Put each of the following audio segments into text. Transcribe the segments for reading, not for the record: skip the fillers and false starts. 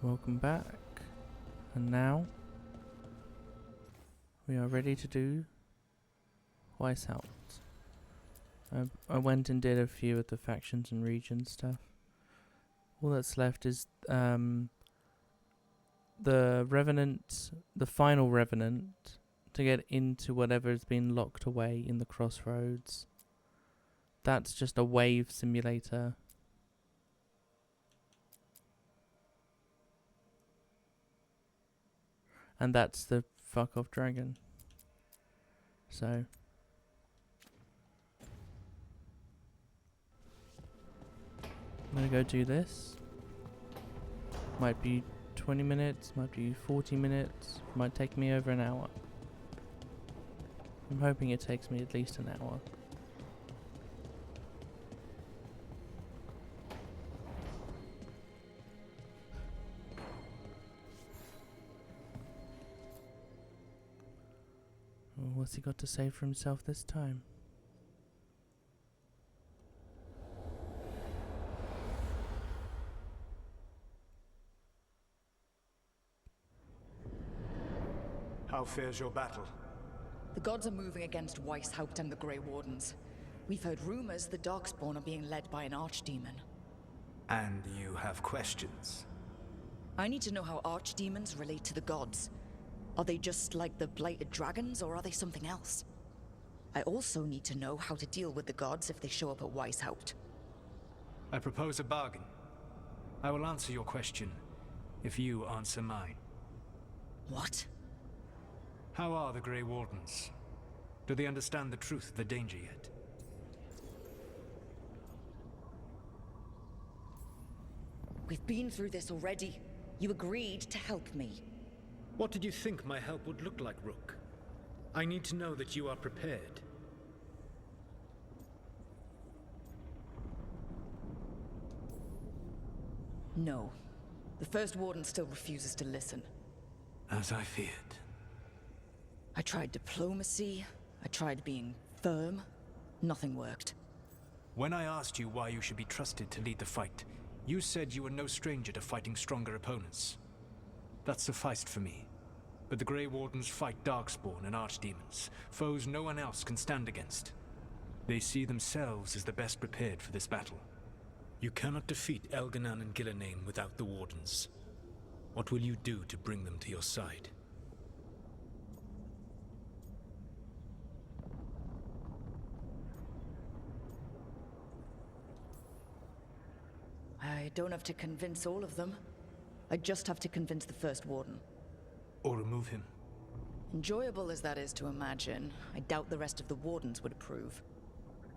Welcome back, and now we are ready to do Weisshaupt. I went and did a few of the factions and regions stuff. All that's left is the Revenant, the final Revenant, to get into whatever has been locked away in the Crossroads. That's just a wave simulator. And that's the fuck off dragon. So I'm gonna go do this. Might be 20 minutes, might be 40 minutes, might take me over an hour. I'm hoping it takes me at least an hour. What's he got to say for himself this time? How fares your battle? The gods are moving against Weisshaupt and the Grey Wardens. We've heard rumors the Darkspawn are being led by an Archdemon. And you have questions? I need to know how Archdemons relate to the gods. Are they just like the blighted dragons, or are they something else? I also need to know how to deal with the gods if they show up at Weisshaupt. I propose a bargain. I will answer your question if you answer mine. What? How are the Grey Wardens? Do they understand the truth of the danger yet? We've been through this already. You agreed to help me. What did you think my help would look like, Rook? I need to know that you are prepared. No. The First Warden still refuses to listen. As I feared. I tried diplomacy. I tried being firm. Nothing worked. When I asked you why you should be trusted to lead the fight, you said you were no stranger to fighting stronger opponents. That sufficed for me. But the Grey Wardens fight Darkspawn and Archdemons, foes no one else can stand against. They see themselves as the best prepared for this battle. You cannot defeat Veilgaurd and Ghilan'nain without the Wardens. What will you do to bring them to your side? I don't have to convince all of them. I just have to convince the First Warden. Or remove him? Enjoyable as that is to imagine, I doubt the rest of the Wardens would approve.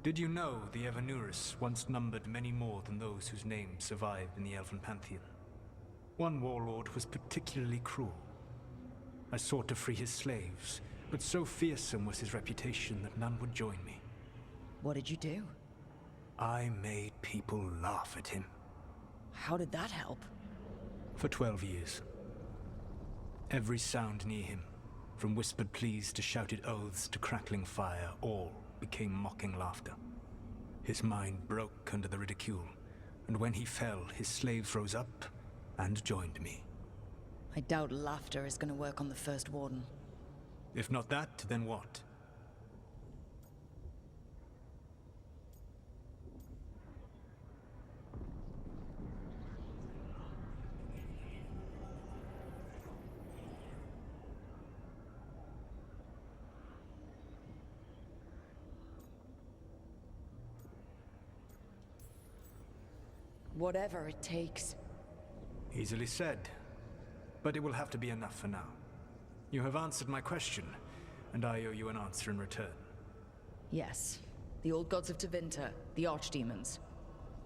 Did you know the Evanuris once numbered many more than those whose names survive in the Elven Pantheon? One warlord was particularly cruel. I sought to free his slaves, but so fearsome was his reputation that none would join me. What did you do? I made people laugh at him. How did that help? For 12 years. Every sound near him, from whispered pleas to shouted oaths to crackling fire, all became mocking laughter. His mind broke under the ridicule, and when he fell, his slaves rose up and joined me. I doubt laughter is going to work on the First Warden. If not that, then what? Whatever it takes. Easily said, but it will have to be enough for now. You have answered my question, and I owe you an answer in return. Yes. The old gods of Tevinter, the Archdemons.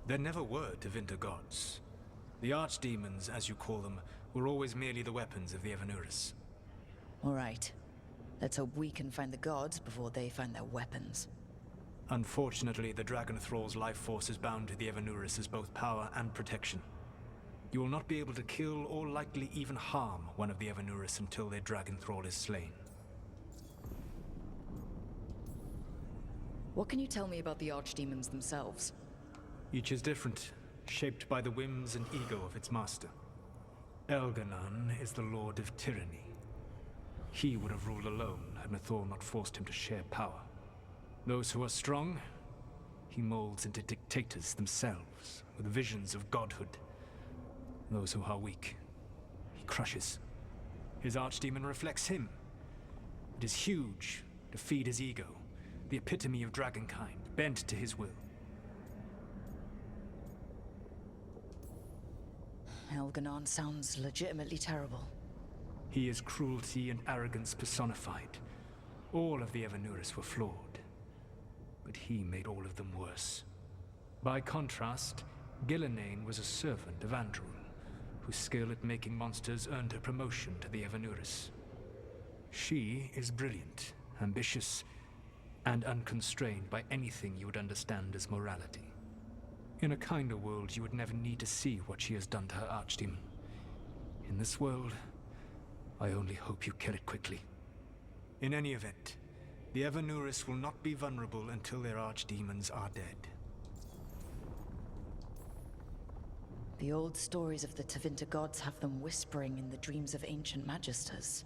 There never were Tevinter gods. The Archdemons, as you call them, were always merely the weapons of the Evanuris. All right. Let's hope we can find the gods before they find their weapons. Unfortunately, the Dragon Thrall's life force is bound to the Evanuris as both power and protection. You will not be able to kill or likely even harm one of the Evanuris until their Dragon Thrall is slain. What can you tell me about the Archdemons themselves? Each is different, shaped by the whims and ego of its master. Veilgaurd is the Lord of Tyranny. He would have ruled alone had Mathor not forced him to share power. Those who are strong, he molds into dictators themselves, with visions of godhood. Those who are weak, he crushes. His Archdemon reflects him. It is huge, to feed his ego, the epitome of dragonkind, bent to his will. Veilgaurd sounds legitimately terrible. He is cruelty and arrogance personified. All of the Evanuris were flawed, but he made all of them worse. By contrast, Ghilan'nain was a servant of Andrul, whose skill at making monsters earned her promotion to the Evanuris. She is brilliant, ambitious, and unconstrained by anything you would understand as morality. In a kinder world, you would never need to see what she has done to her Archdemon. In this world, I only hope you kill it quickly. In any event, the Evanuris will not be vulnerable until their Archdemons are dead. The old stories of the Tevinter gods have them whispering in the dreams of ancient magisters.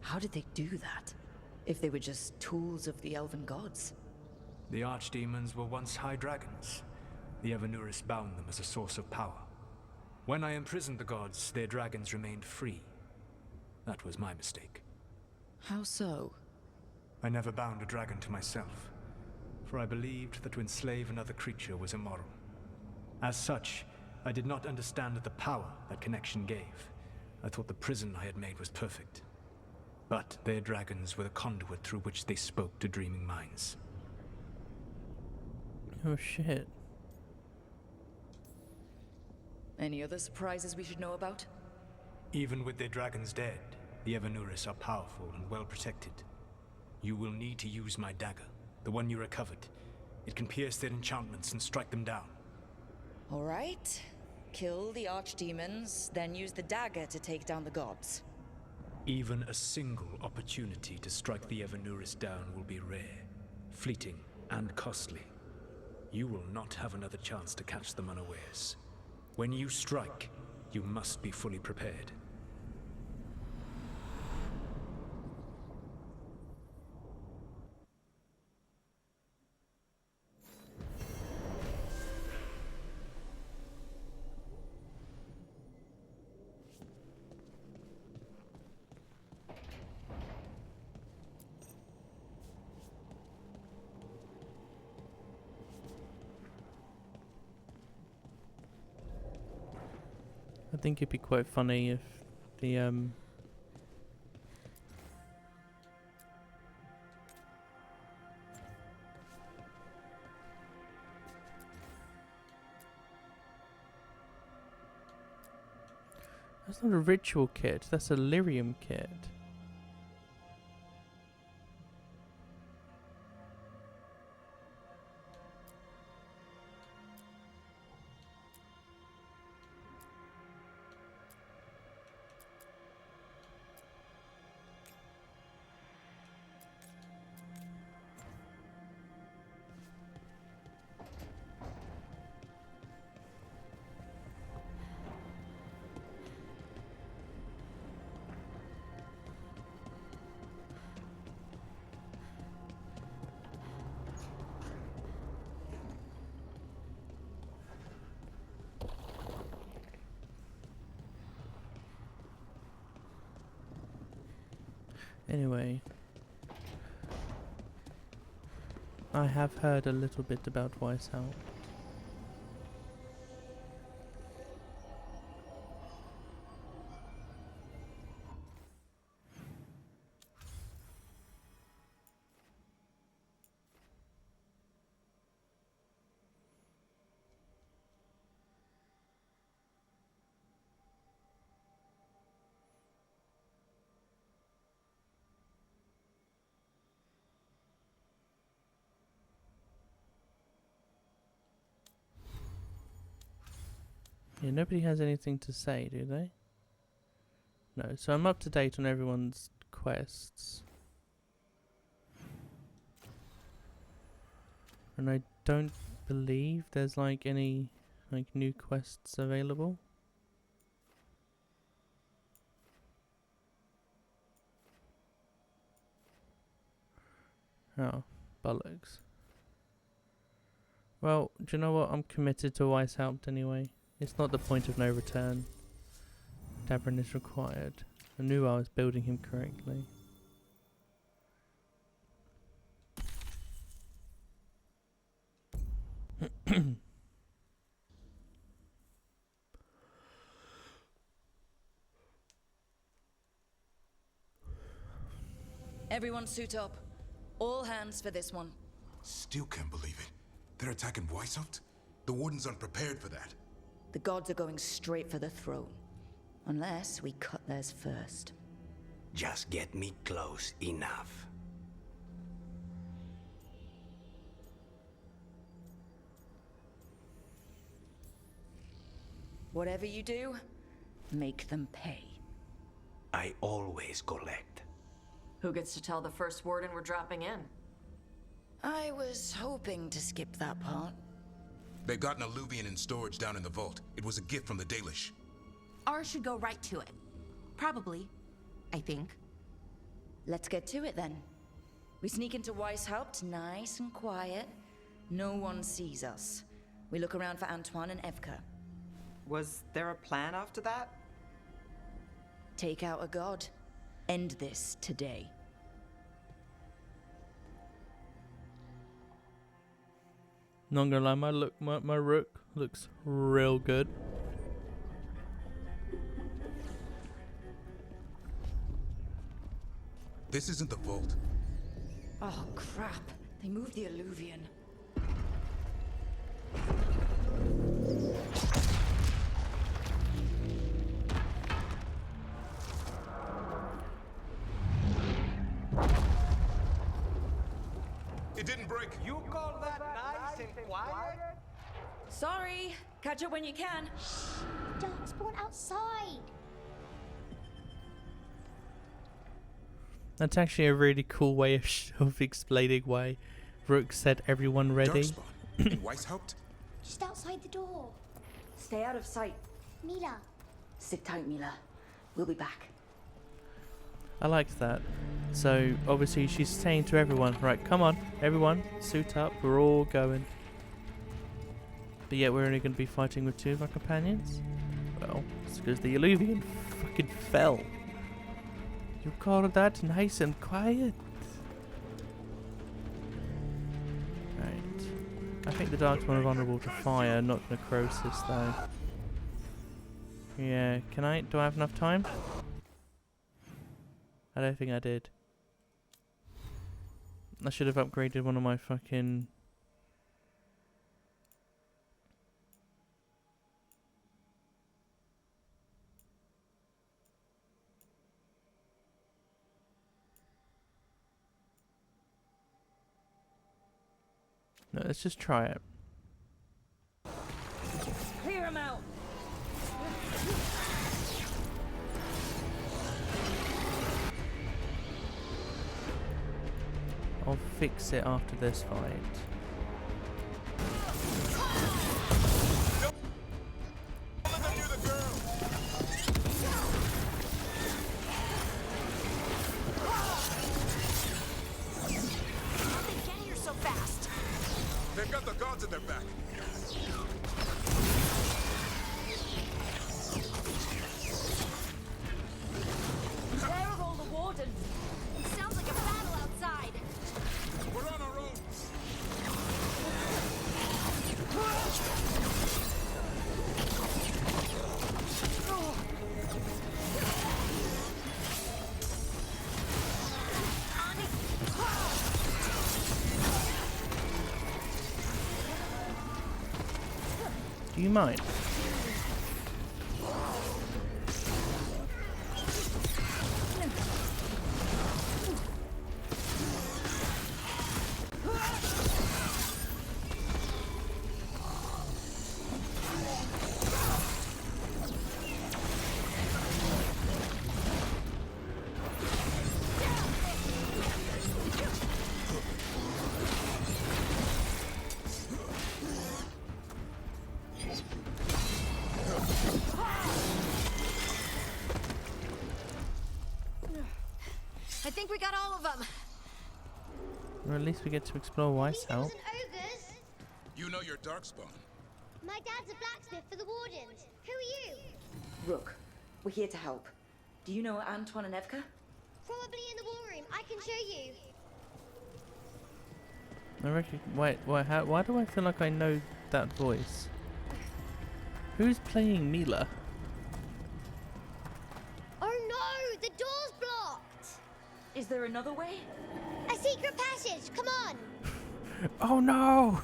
How did they do that, if they were just tools of the elven gods? The Archdemons were once high dragons. The Evanuris bound them as a source of power. When I imprisoned the gods, their dragons remained free. That was my mistake. How so? I never bound a dragon to myself, for I believed that to enslave another creature was immoral. As such, I did not understand the power that connection gave. I thought the prison I had made was perfect. But their dragons were the conduit through which they spoke to dreaming minds. Oh shit. Any other surprises we should know about? Even with their dragons dead, the Evanuris are powerful and well protected. You will need to use my dagger, the one you recovered. It can pierce their enchantments and strike them down. All right. Kill the Archdemons, then use the dagger to take down the gods. Even a single opportunity to strike the Evanuris down will be rare, fleeting, and costly. You will not have another chance to catch them unawares. When you strike, you must be fully prepared. I think it'd be quite funny if the that's not a ritual kit, that's a lyrium kit. Anyway, I have heard a little bit about Weisshaupt. Yeah, nobody has anything to say, do they? No, so I'm up to date on everyone's quests. And I don't believe there's like any like new quests available. Oh, bollocks. Well, do you know what? I'm committed to Weisshaupt anyway. It's not the point of no return. Dabrin is required. I knew I was building him correctly. Everyone suit up. All hands for this one. Still can't believe it. They're attacking Weisshaupt? The Wardens aren't prepared for that. The gods are going straight for the throne. Unless we cut theirs first. Just get me close enough. Whatever you do, make them pay. I always collect. Who gets to tell the First Warden we're dropping in? I was hoping to skip that part. They've got an alluvian in storage down in the vault. It was a gift from the Dalish. Ours should go right to it. Probably. I think. Let's get to it then. We sneak into Weisshaupt nice and quiet. No one sees us. We look around for Antoine and Evka. Was there a plan after that? Take out a god. End this today. Not gonna lie, my Rook looks real good. This isn't the vault. Oh crap. They moved the alluvian. It didn't break. You call that nice and quiet? Sorry. Catch up when you can. Darkspawn outside. That's actually a really cool way of explaining why Rook said everyone ready. Darkspawn. In Weisshaupt? Just outside the door. Stay out of sight. Mila. Sit tight, Mila. We'll be back. I liked that. So obviously she's saying to everyone, right, come on, everyone, suit up, we're all going. But yet we're only going to be fighting with 2 of our companions? Well, it's because the alluvian fucking fell. You call that nice and quiet? Right. I think the Darkspawn are vulnerable to fire, not necrosis though. Yeah, do I have enough time? I don't think I did. I should have upgraded one of my fucking... No, let's just try it. Clear him out. I'll fix it after this fight. They've got the gods at their back. Where are all the wardens? It sounds like a battle outside. We're on our own. Do you mind? I think we got all of them. Or at least we get to explore Weisshaupt. An ogres. You know your darkspawn. My dad's a blacksmith for the Wardens. Who are you? Rook, we're here to help. Do you know Antoine and Evka? Probably in the war room. I can show you. I reckon. Wait, why do I feel like I know that voice? Who's playing Mila? Oh no! The door's blocked! Is there another way? A secret passage! Come on! Oh no!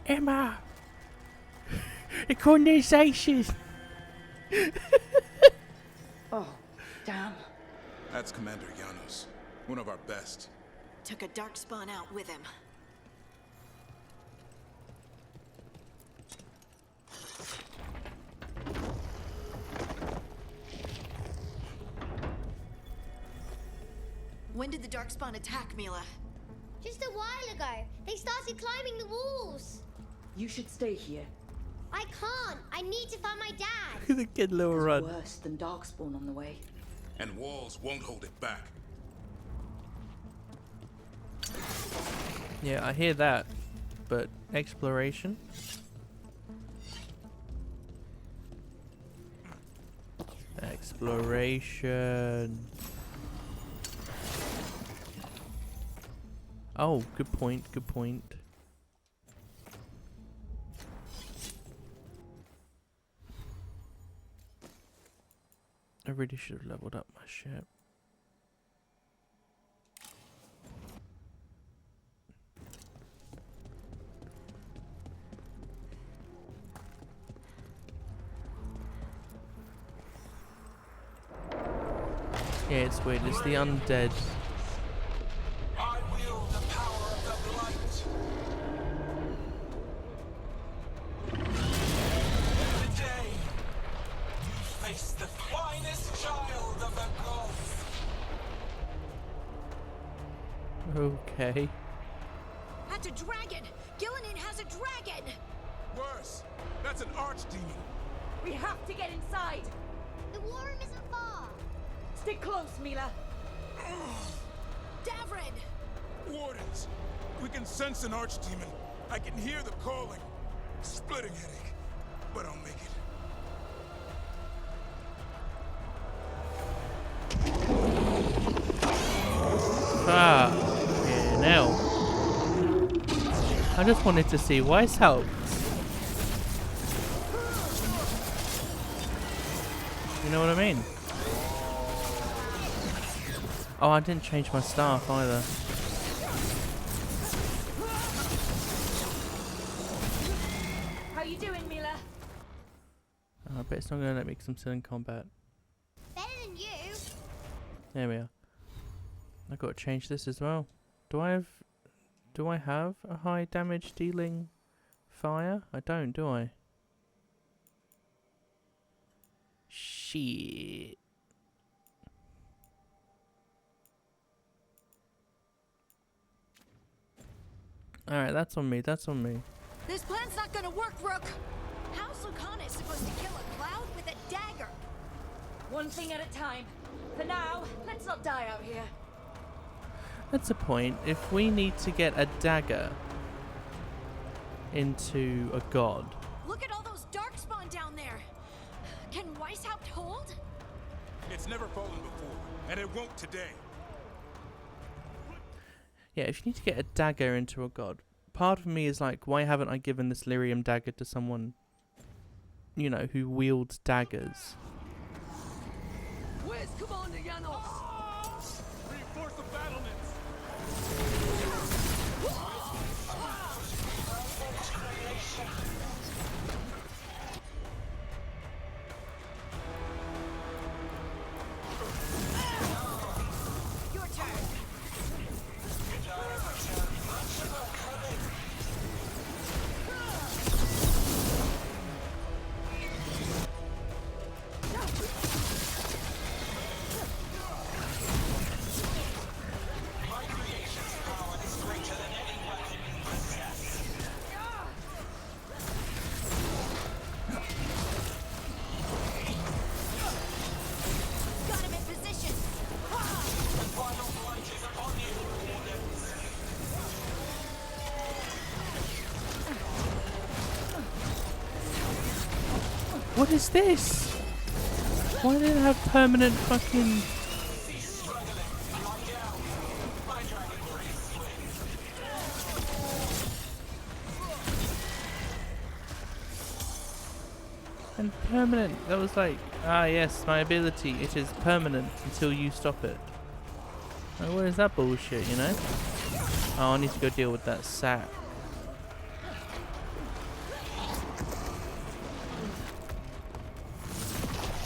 Emma! A condensation! Oh, damn. That's Commander Janos, one of our best. Took a darkspawn out with him. When did the darkspawn attack, Mila? Just a while ago, they started climbing the walls. You should stay here. I can't. I need to find my dad. The kid little run. Worse than Darkspawn on the way. And walls won't hold it back. Yeah, I hear that. But exploration? Exploration. Oh, good point, good point. I really should have leveled up my ship. Yeah, it's weird. It's the undead. I wield the power of the blight. Today, you face the finest child of the gods. Okay. That's a dragon! Ghilan'nain has a dragon! Worse, that's an archdemon. We have to get inside! The war room isn't far. Stick close, Mila! Davrin! Wardens, we can sense an archdemon. I can hear the calling. Splitting headache, but I'll make it. Ah, yeah, now. I just wanted to see Weisshaupt. You know what I mean? Oh, I didn't change my staff either. How you doing, Mila? Oh, I bet it's not going to let me because I'm still in combat. Better than you. There we are. I've got to change this as well. Do I have a high damage dealing fire? I don't, do I? Shit. Alright, that's on me, that's on me. This plan's not gonna work, Rook! How's Lucana supposed to kill a cloud with a dagger? One thing at a time. For now, let's not die out here. That's a point. If we need to get a dagger into a god. Look at all those darkspawn down there! Can Weisshaupt hold? It's never fallen before, and it won't today. Yeah, if you need to get a dagger into a god, part of me is like, why haven't I given this lyrium dagger to someone, you know, who wields daggers? Where's Commander Janos? Reinforce the battlements. Your turn! What is this? Why do they have permanent fucking... And permanent, that was like, ah yes, my ability, it is permanent until you stop it. Like, what is that bullshit, you know? Oh, I need to go deal with that sack.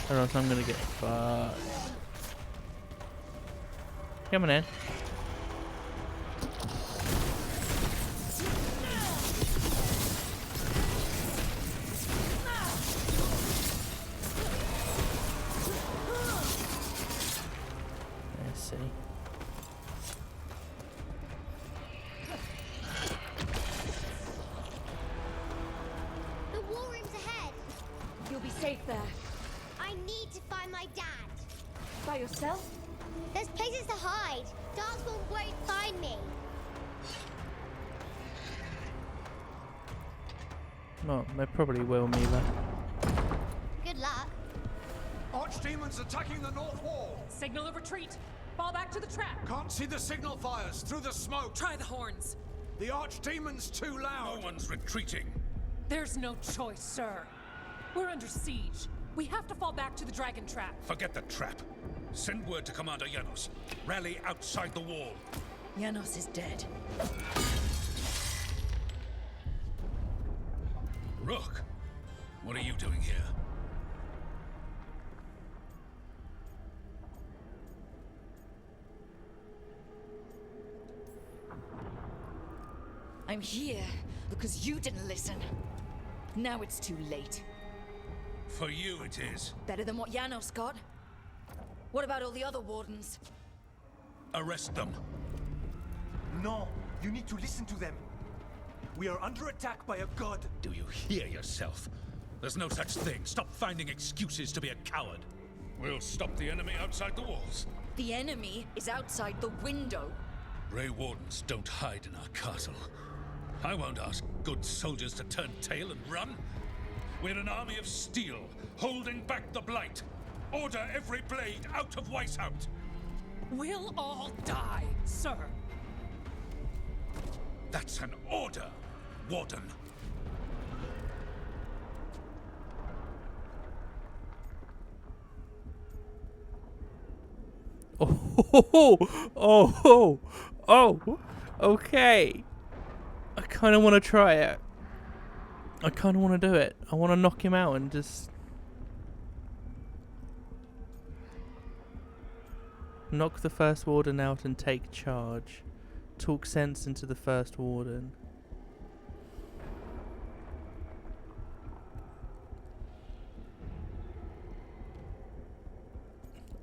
Or else I'm gonna get fucked. Come on in. Let's see. The war room's ahead. You'll be safe there. I need to find my dad. By yourself? There's places to hide. Darkspawn won't find me. Well, they probably will, Mila. Good luck. Archdemons attacking the north wall. Signal of retreat. Fall back to the trap. Can't see the signal fires through the smoke. Try the horns. The Archdemon's too loud. No one's retreating. There's no choice, sir. We're under siege. We have to fall back to the dragon trap. Forget the trap. Send word to Commander Janos. Rally outside the wall. Janos is dead. Rook, what are you doing here? I'm here because you didn't listen. Now it's too late. For you it is. Better than what Janos got? What about all the other wardens? Arrest them. No, you need to listen to them. We are under attack by a god. Do you hear yourself? There's no such thing. Stop finding excuses to be a coward. We'll stop the enemy outside the walls. The enemy is outside the window. Grey Wardens don't hide in our castle. I won't ask good soldiers to turn tail and run. We're an army of steel, holding back the blight. Order every blade out of Weisshaupt. We'll all die, sir. That's an order, Warden. Oh, okay. I kind of want to try it. I kind of want to do it. I want to knock him out and just knock the First Warden out and take charge. Talk sense into the First Warden.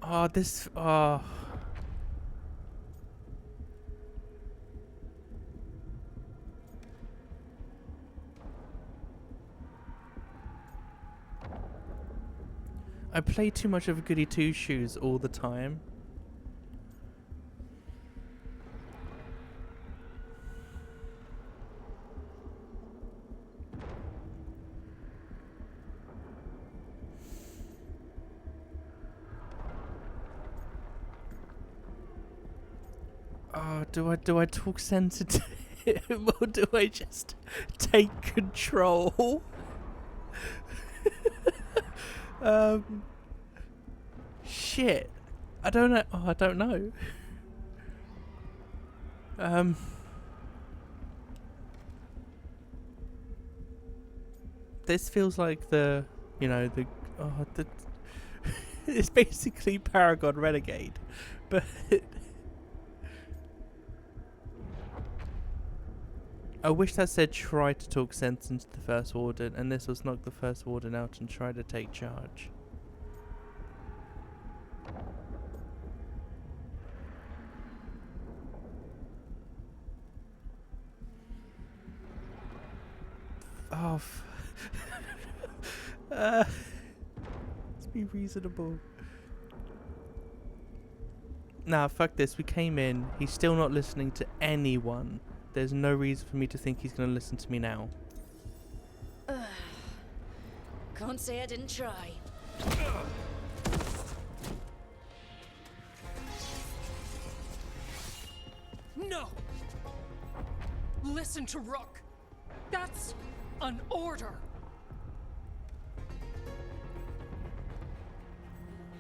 Oh, this... Oh. I play too much of Goody Two Shoes all the time. Oh, do I talk sensitive or do I just take control? Shit. I don't know. Oh, I don't know. This feels like the, you know, the it's basically Paragon Renegade, but I wish that said try to talk sense into the First Warden, and this was knock the First Warden out and try to take charge. Oh, let's be reasonable. Nah, fuck this. We came in. He's still not listening to anyone. There's no reason for me to think he's going to listen to me now. Can't say I didn't try. No! Listen to Rook. That's an order.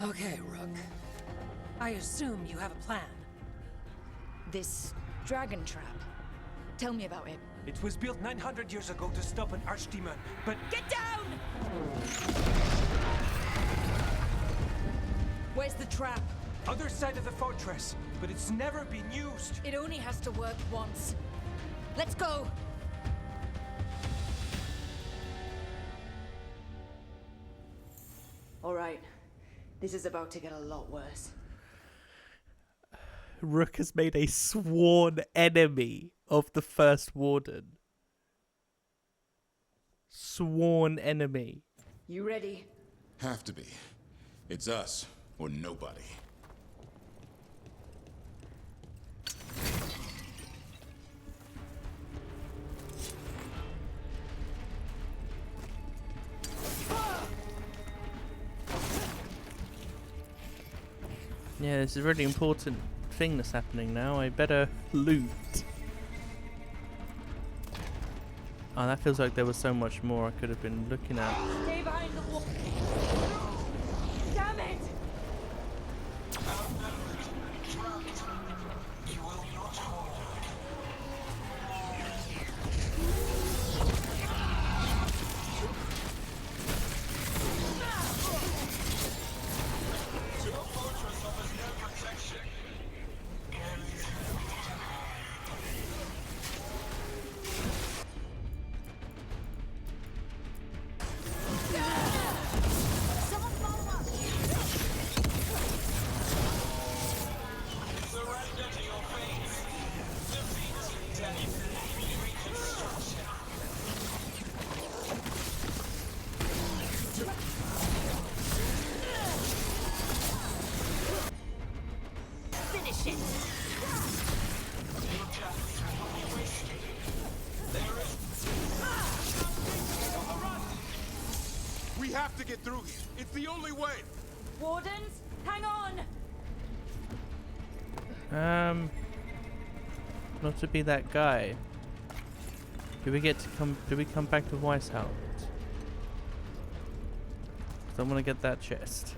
Okay, Rook. I assume you have a plan. This dragon trap. Tell me about it. It was built 900 years ago to stop an Archdemon, but... Get down! Where's the trap? Other side of the fortress, but it's never been used. It only has to work once. Let's go! Alright. This is about to get a lot worse. Rook has made a sworn enemy of the First Warden. Sworn enemy. You ready? Have to be. It's us or nobody. Yeah, this is a really important thing that's happening now. I better loot. Oh, that feels like there was so much more I could have been looking at. Stay behind the wall. Damn it! We have to get through here. It's the only way. Wardens, hang on! Not to be that guy. Do we come back to Weisshaupt? I want to get that chest.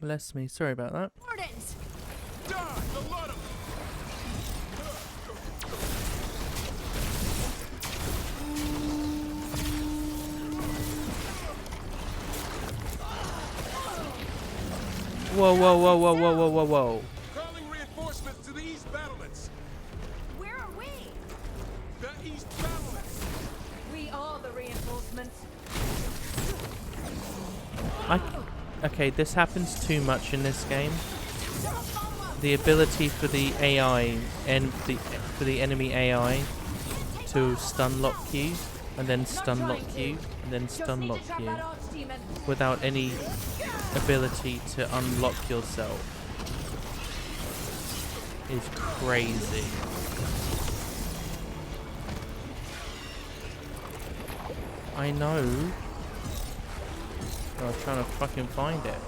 Bless me, sorry about that. Wardens! Die! The lot of Whoa, whoa, whoa, whoa, whoa, whoa, whoa, whoa. calling reinforcements to the east battlements. Where are we? The east battlements. We are the reinforcements. Okay, this happens too much in this game. The ability for the AI and for the enemy AI to stun lock you and then stun lock you and then stun lock you without any ability to unlock yourself is crazy. I know. I was trying to fucking find it.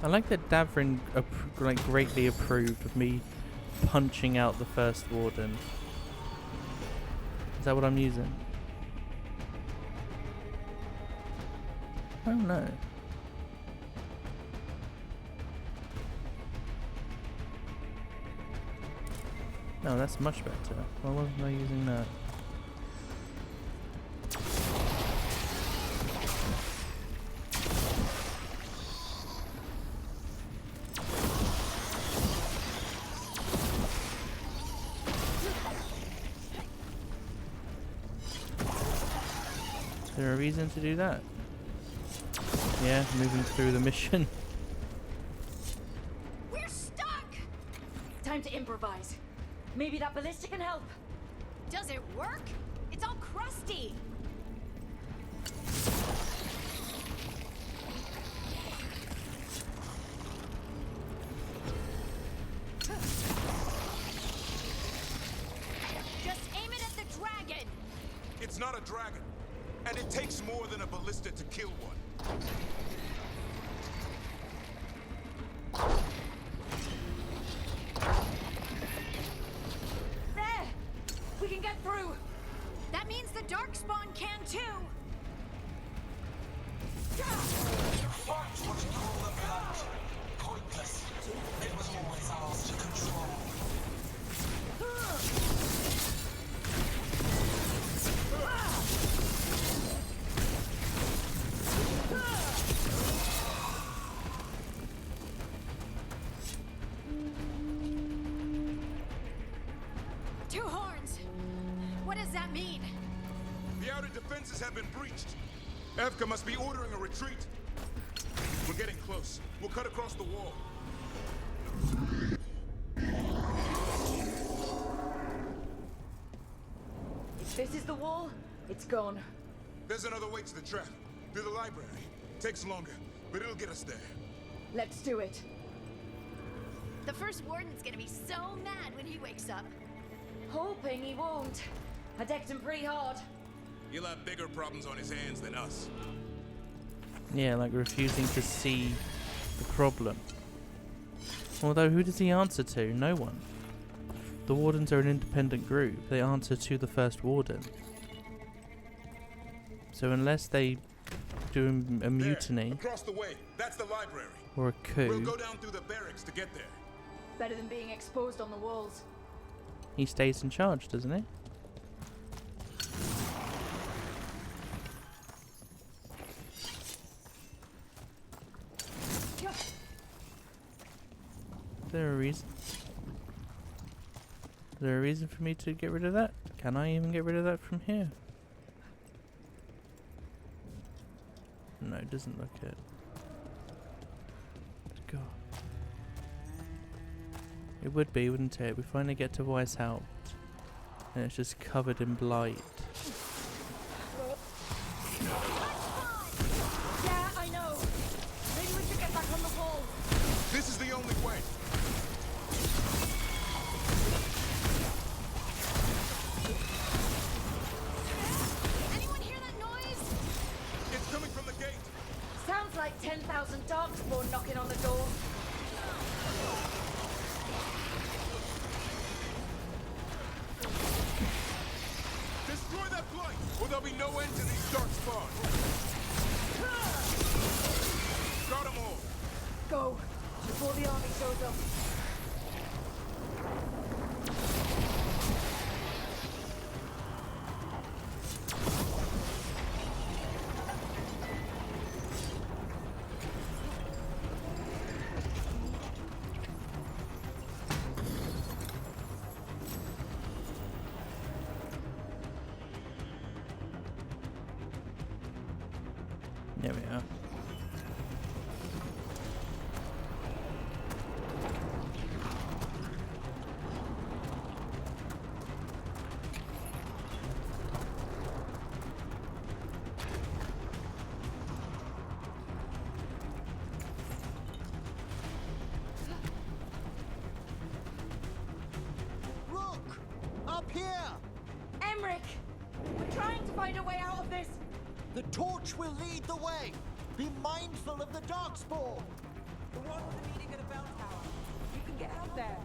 I like that Davrin like greatly approved of me punching out the First Warden. Is that what I'm using? Oh no. No, that's much better. Why wasn't I using that? Is there a reason to do that? Yeah, moving through the mission. We're stuck! Time to improvise. Maybe that ballista can help. Does it work? It's all crusty. Just aim it at the dragon. It's not a dragon, and it takes more than a ballista to kill one. There! We can get through. That means the Darkspawn can too. You fought what you call the blood. Pointless. It was always ours to control. Two horns. What does that mean? The outer defenses have been breached. Evka must be ordering a retreat. We're getting close. We'll cut across the wall. If this is the wall, it's gone. There's another way to the trap. Through the library. Takes longer, but it'll get us there. Let's do it. The First Warden's gonna be so mad when he wakes up. Hoping he won't. I decked him pretty hard. He'll have bigger problems on his hands than us. Yeah, like refusing to see the problem. Although, who does he answer to? No one. The Wardens are an independent group. They answer to the First Warden. So unless they do a mutiny there, across the way. That's the library. or a coup, We'll go down through the barracks to get there. Better than being exposed on the walls. he stays in charge, doesn't he? Is there a reason? Is there a reason for me to get rid of that? Can I even get rid of that from here? No, it doesn't look it. God. It would be, wouldn't it? We finally get to Weisshaupt, and it's just covered in blight. Yeah, I know. Maybe we should get back on the wall. This is the only way. Anyone hear that noise? It's coming from the gate. Sounds like 10,000 Darkspawn knocking on the door. Destroy that blight, or there'll be no end to these dark spawns. Got them all. Go, before the army shows up. There we are. Rook! Up here! Emmerich! We're trying to find a way out of this. The torch will lead the way. Be mindful of the Darkspawn. The one with the meeting at a bell tower. You can get out there.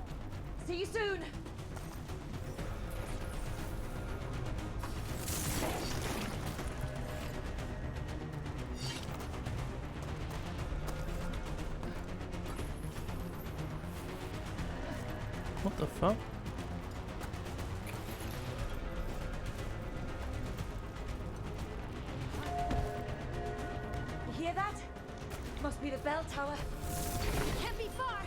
See you soon! What the fuck? You hear that? Must be the bell tower. Can't be far.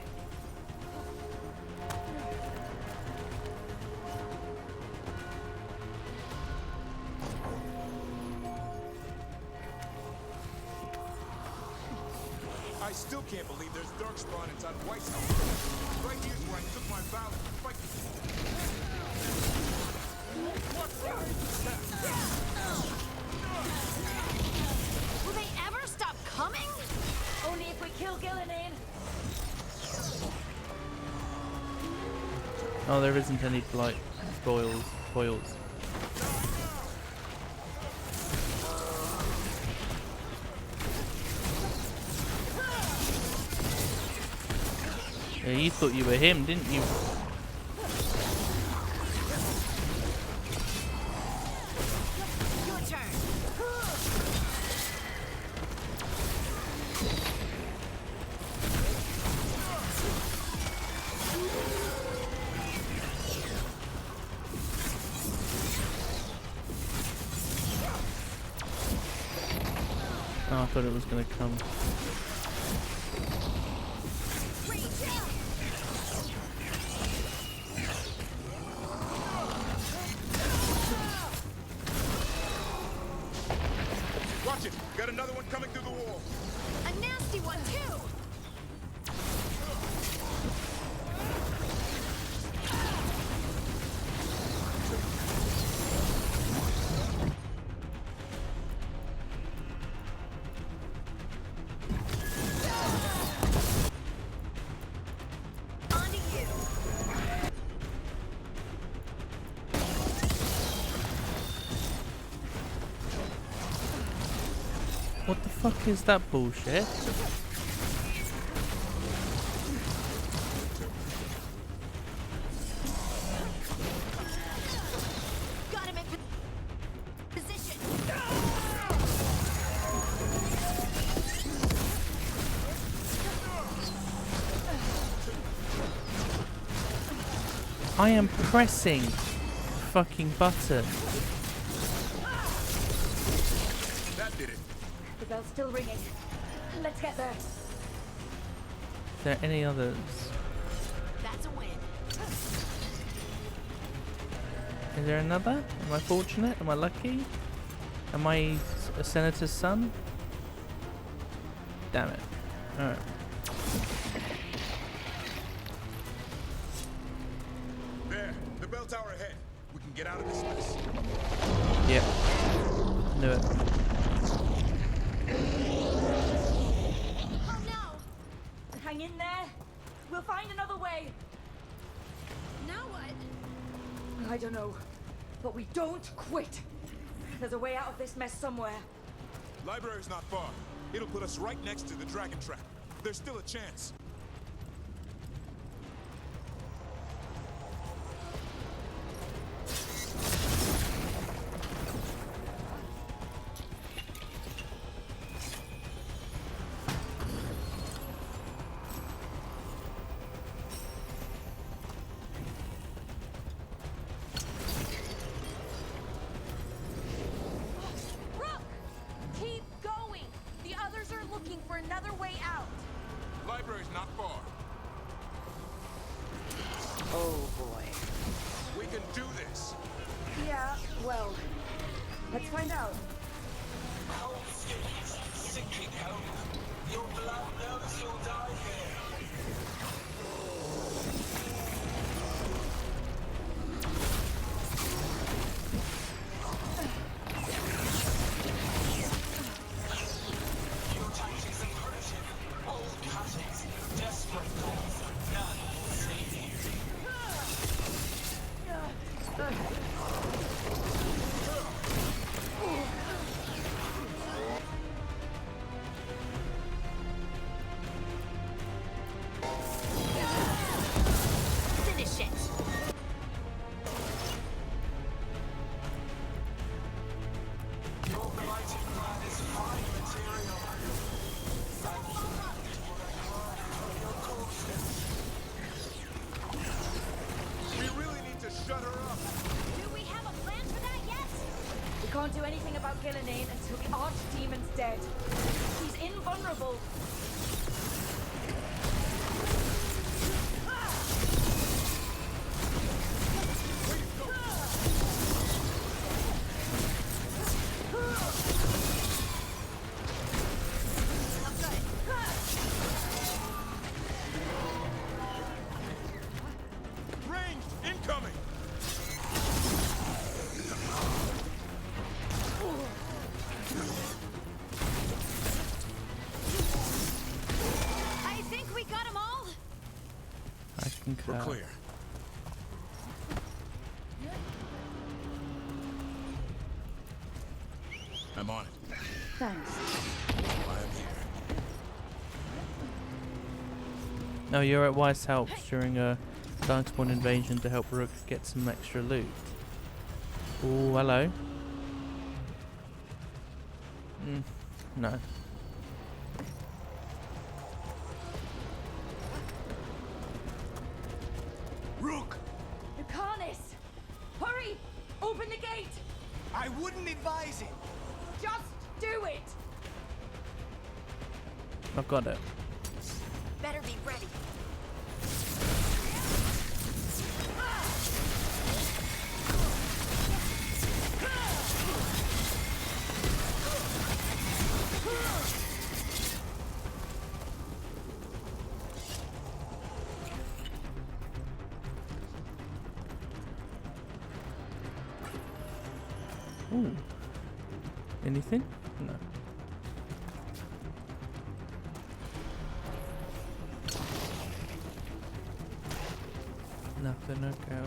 I still can't believe there's darkspawn inside Weisshaupt. Right here's where I took my vow to fight. Will they ever stop coming? Only if we kill Ghilan'nain. Oh, there isn't any blight foils. Yeah, you thought you were him, didn't you? Your turn. Oh, I thought it was gonna come. Watch it! Got another one coming through the wall. A nasty one too. On to you. What the fuck is that bullshit? Got him in position. I am pressing fucking button. That did it. The bell's still ringing. Let's get there. Is there any others? That's a win. Is there another? Am I fortunate? Am I lucky? Am I a senator's son? Damn it. Alright. There, the bell tower ahead. We can get out of this mess. Yep. Knew it. Oh no! Hang in there. We'll find another way. Now what? I don't know. But we don't quit. There's a way out of this mess somewhere. Library's not far. It'll put us right next to the dragon trap. There's still a chance. Rook! Keep going! The others are looking for another way out. Library's not far. Oh boy. We can do this. Yeah, well, let's find out. Cold skins, sickly cold. Your blood knows you'll die here. Your tactics are primitive. Old cuttings, desperate calls. None will save you. won't do anything about Ghilan'nain until the Archdemon's dead. He's invulnerable. We're clear. I'm on it. Thanks. Why I'm here. No, you're at Weisshaupt during a Darkspawn invasion to help Rook get some extra loot. Oh, hello. No. Rook! Lucanus! Hurry! Open the gate! I wouldn't advise it. Just do it! I've got it. Better be ready. Ooh. Anything? No. Nothing. Okay.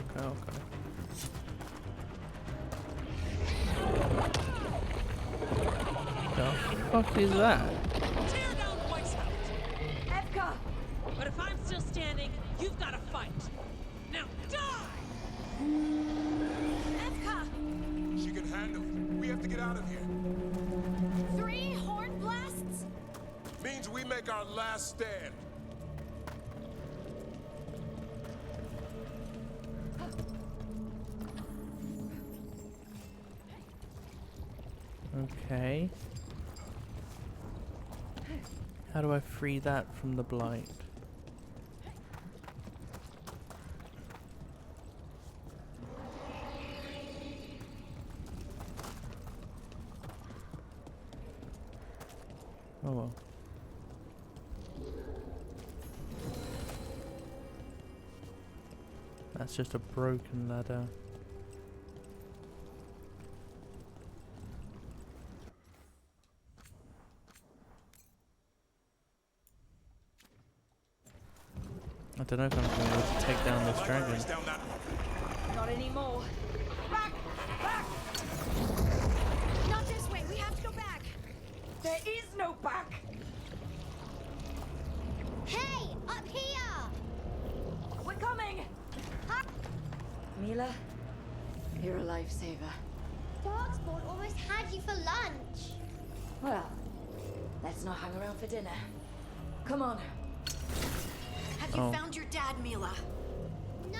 The fuck is that? Tear down Weisshaupt! Evka! But if I'm still standing, you've got to fight. Now die! Evka! She can handle it. We have to get out of here. 3 horn blasts? Means we make our last stand. Okay. How do I free that from the blight? Oh well. That's just a broken ladder. I don't know if I'm going to be able to take down this dragon. Not anymore. Back! Back! Not this way. We have to go back. There is no back! Hey! Up here! We're coming! Mila, you're a lifesaver. Darkspawn almost had you for lunch. Well, let's not hang around for dinner. Come on. Have you found your dad, Mila? No!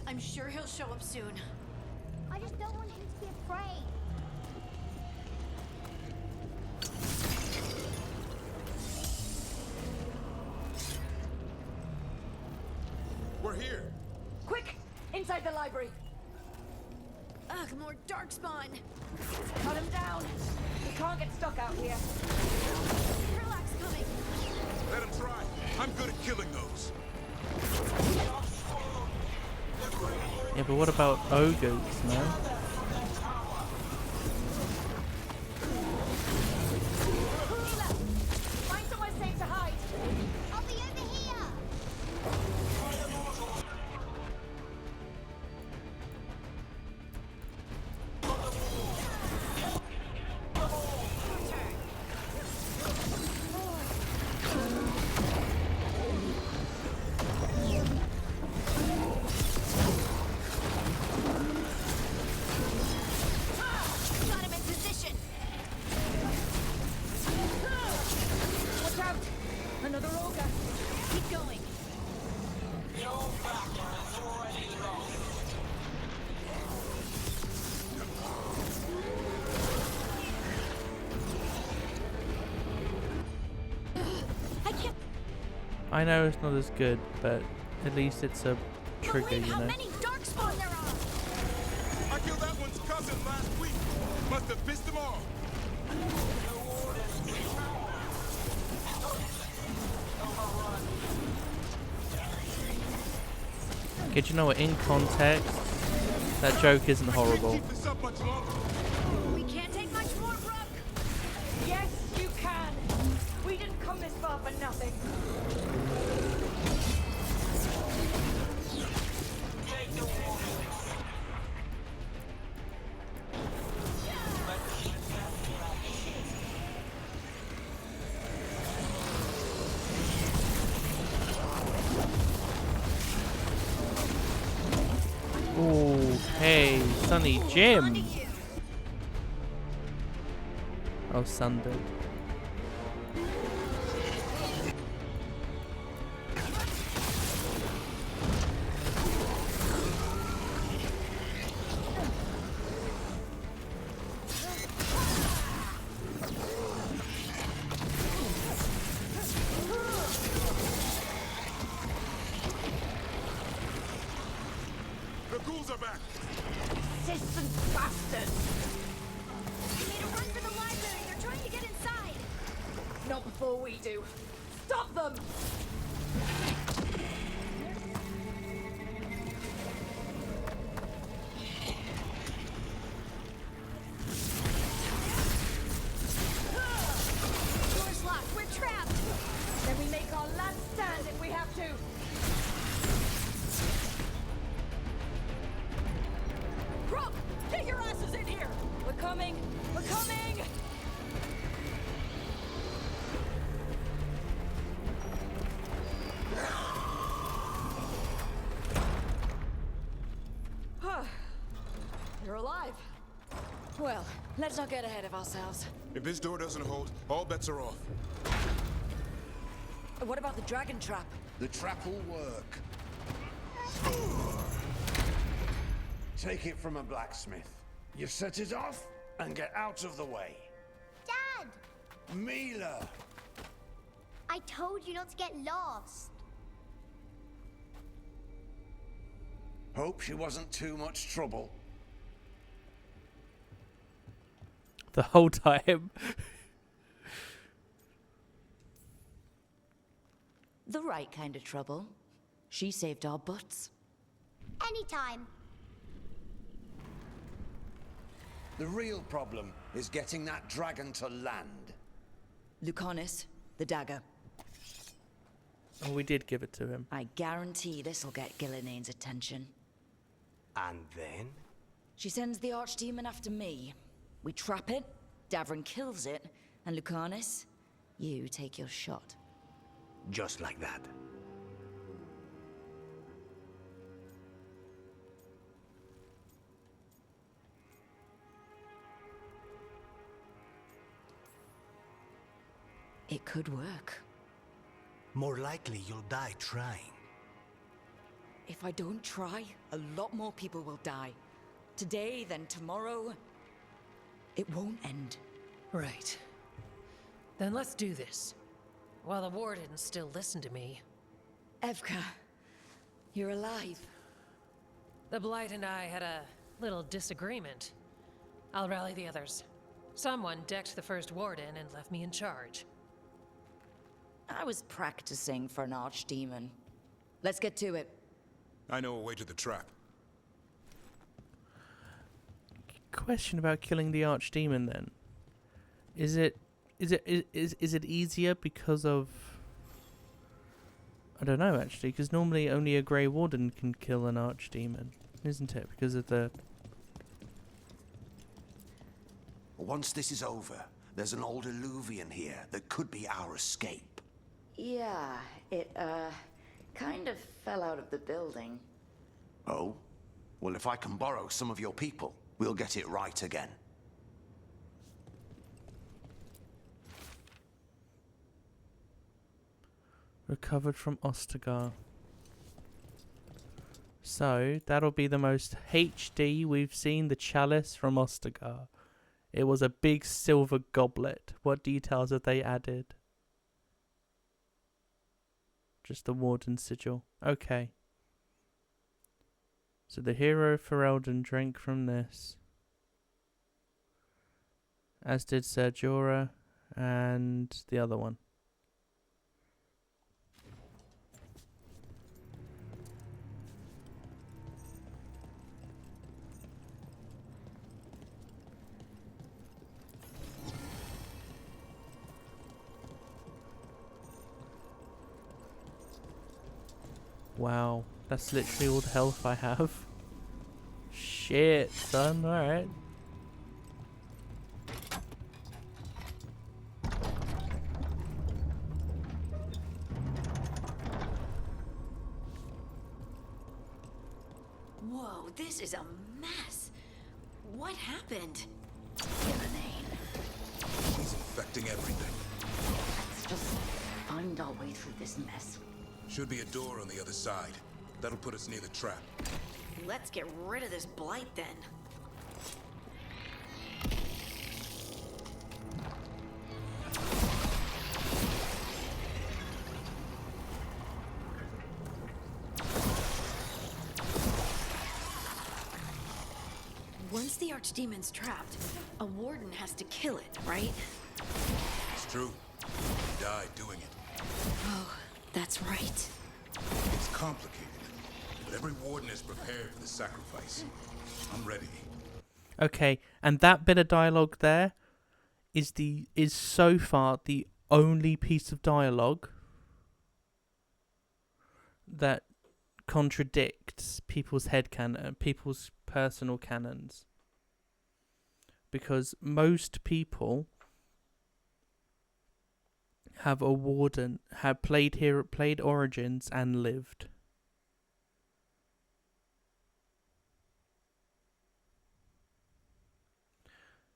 I'm sure he'll show up soon. I just don't want him to be afraid. We're here. Quick! Inside the library! Ugh, more darkspawn. Cut him down! We can't get stuck out here. Relax coming. Let him try. I'm good at killing those. Yeah, but what about ogres, no? Mila! Find somewhere safe to hide! I'll be over here. Got him in position. Watch out! Another ogre! Keep going. I know it's not as good, but at least it's a trigger, you know. Darkspawn there are! I killed that one's cousin last week. Must have pissed him off. Did you know what? In context, that joke isn't horrible. Keep this up much longer. We can't take much more, Rook! Yes, you can! We didn't come this far for nothing. Oh, hey, Sunny Jim. Oh, Sundered. The ghouls are back. Persistent bastards! We need to run for the library. They're trying to get inside. Not before we do. Stop them! Door's locked. We're trapped. Then we make our last stand if we have to. Rook, get your asses in here! We're coming! We're coming! You're alive. Well, let's not get ahead of ourselves. If this door doesn't hold, all bets are off. What about the dragon trap? The trap will work. Take it from a blacksmith. You set it off and get out of the way. Dad! Mila! I told you not to get lost. Hope she wasn't too much trouble. The whole time. The right kind of trouble. She saved our butts. Anytime. The real problem is getting that dragon to land. Lucanus, the dagger. Oh, we did give it to him. I guarantee this'll get Ghilan'nain's attention. And then? She sends the Archdemon after me. We trap it, Davrin kills it, and Lucanus, you take your shot. Just like that. It could work. More likely you'll die trying. If I don't try, a lot more people will die. Today, then tomorrow. It won't end. Right. Then let's do this. While the warden still listened to me. Evka, you're alive. The Blight and I had a little disagreement. I'll rally the others. Someone decked the First Warden and left me in charge. I was practicing for an Archdemon. Let's get to it. I know a way to the trap. Question about killing the Archdemon then. Is it easier because of, I don't know actually, because normally only a Grey Warden can kill an Archdemon, isn't it? Because of the... Once this is over, there's an old Illuvian here that could be our escape. Yeah, it, kind of fell out of the building. Oh? Well, if I can borrow some of your people, we'll get it right again. Recovered from Ostagar. So, that'll be the most HD we've seen the chalice from Ostagar. It was a big silver goblet. What details have they added? Just the Warden's sigil. Okay. So the hero Ferelden drank from this. As did Ser Jorah and the other one. Wow, that's literally all the health I have. Shit, son, alright. Whoa, this is a mess. What happened? Ghilan'nain. She's infecting everything. Let's just find our way through this mess. Should be a door on the other side. That'll put us near the trap. Let's get rid of this blight then. Once the Archdemon's trapped, a warden has to kill it, right? It's true. He died doing it. Oh, that's right. It's complicated, but every warden is prepared for the sacrifice. I'm ready. Okay, and that bit of dialogue there is so far the only piece of dialogue that contradicts people's people's personal canons. Because most people have a warden, have played Origins and lived.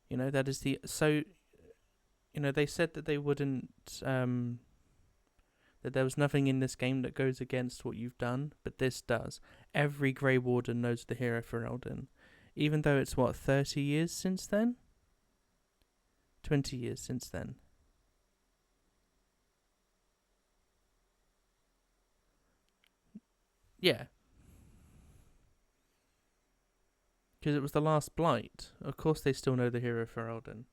You know, that is the... So, you know, they said that they wouldn't... that there was nothing in this game that goes against what you've done, but this does. Every Grey Warden knows the hero Ferelden. Even though it's, 30 years since then? 20 years since then. Yeah. Because it was the last Blight. Of course they still know the hero Ferelden.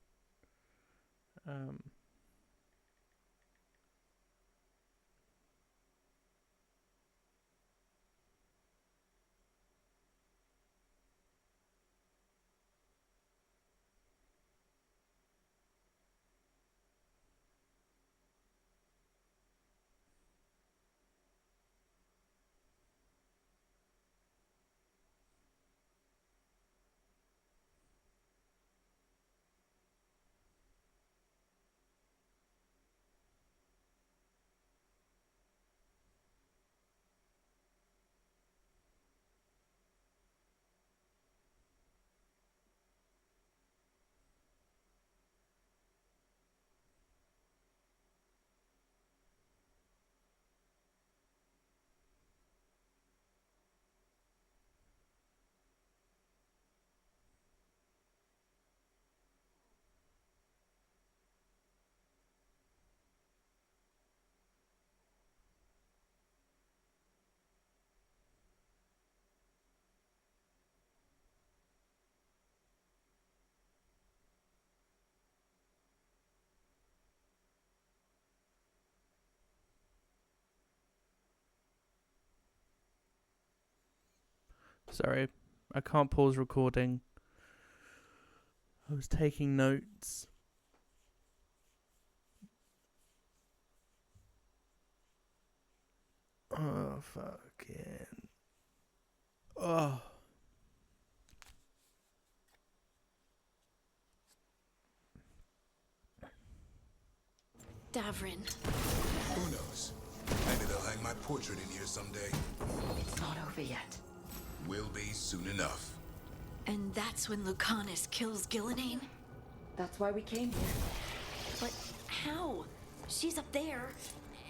Sorry, I can't pause recording. I was taking notes. Oh, fucking... Oh. Davrin. Who knows? Maybe they'll hang my portrait in here someday. It's not over yet. Will be soon enough. And that's when Lucanus kills Ghilan'nain? That's why we came here. But how? She's up there,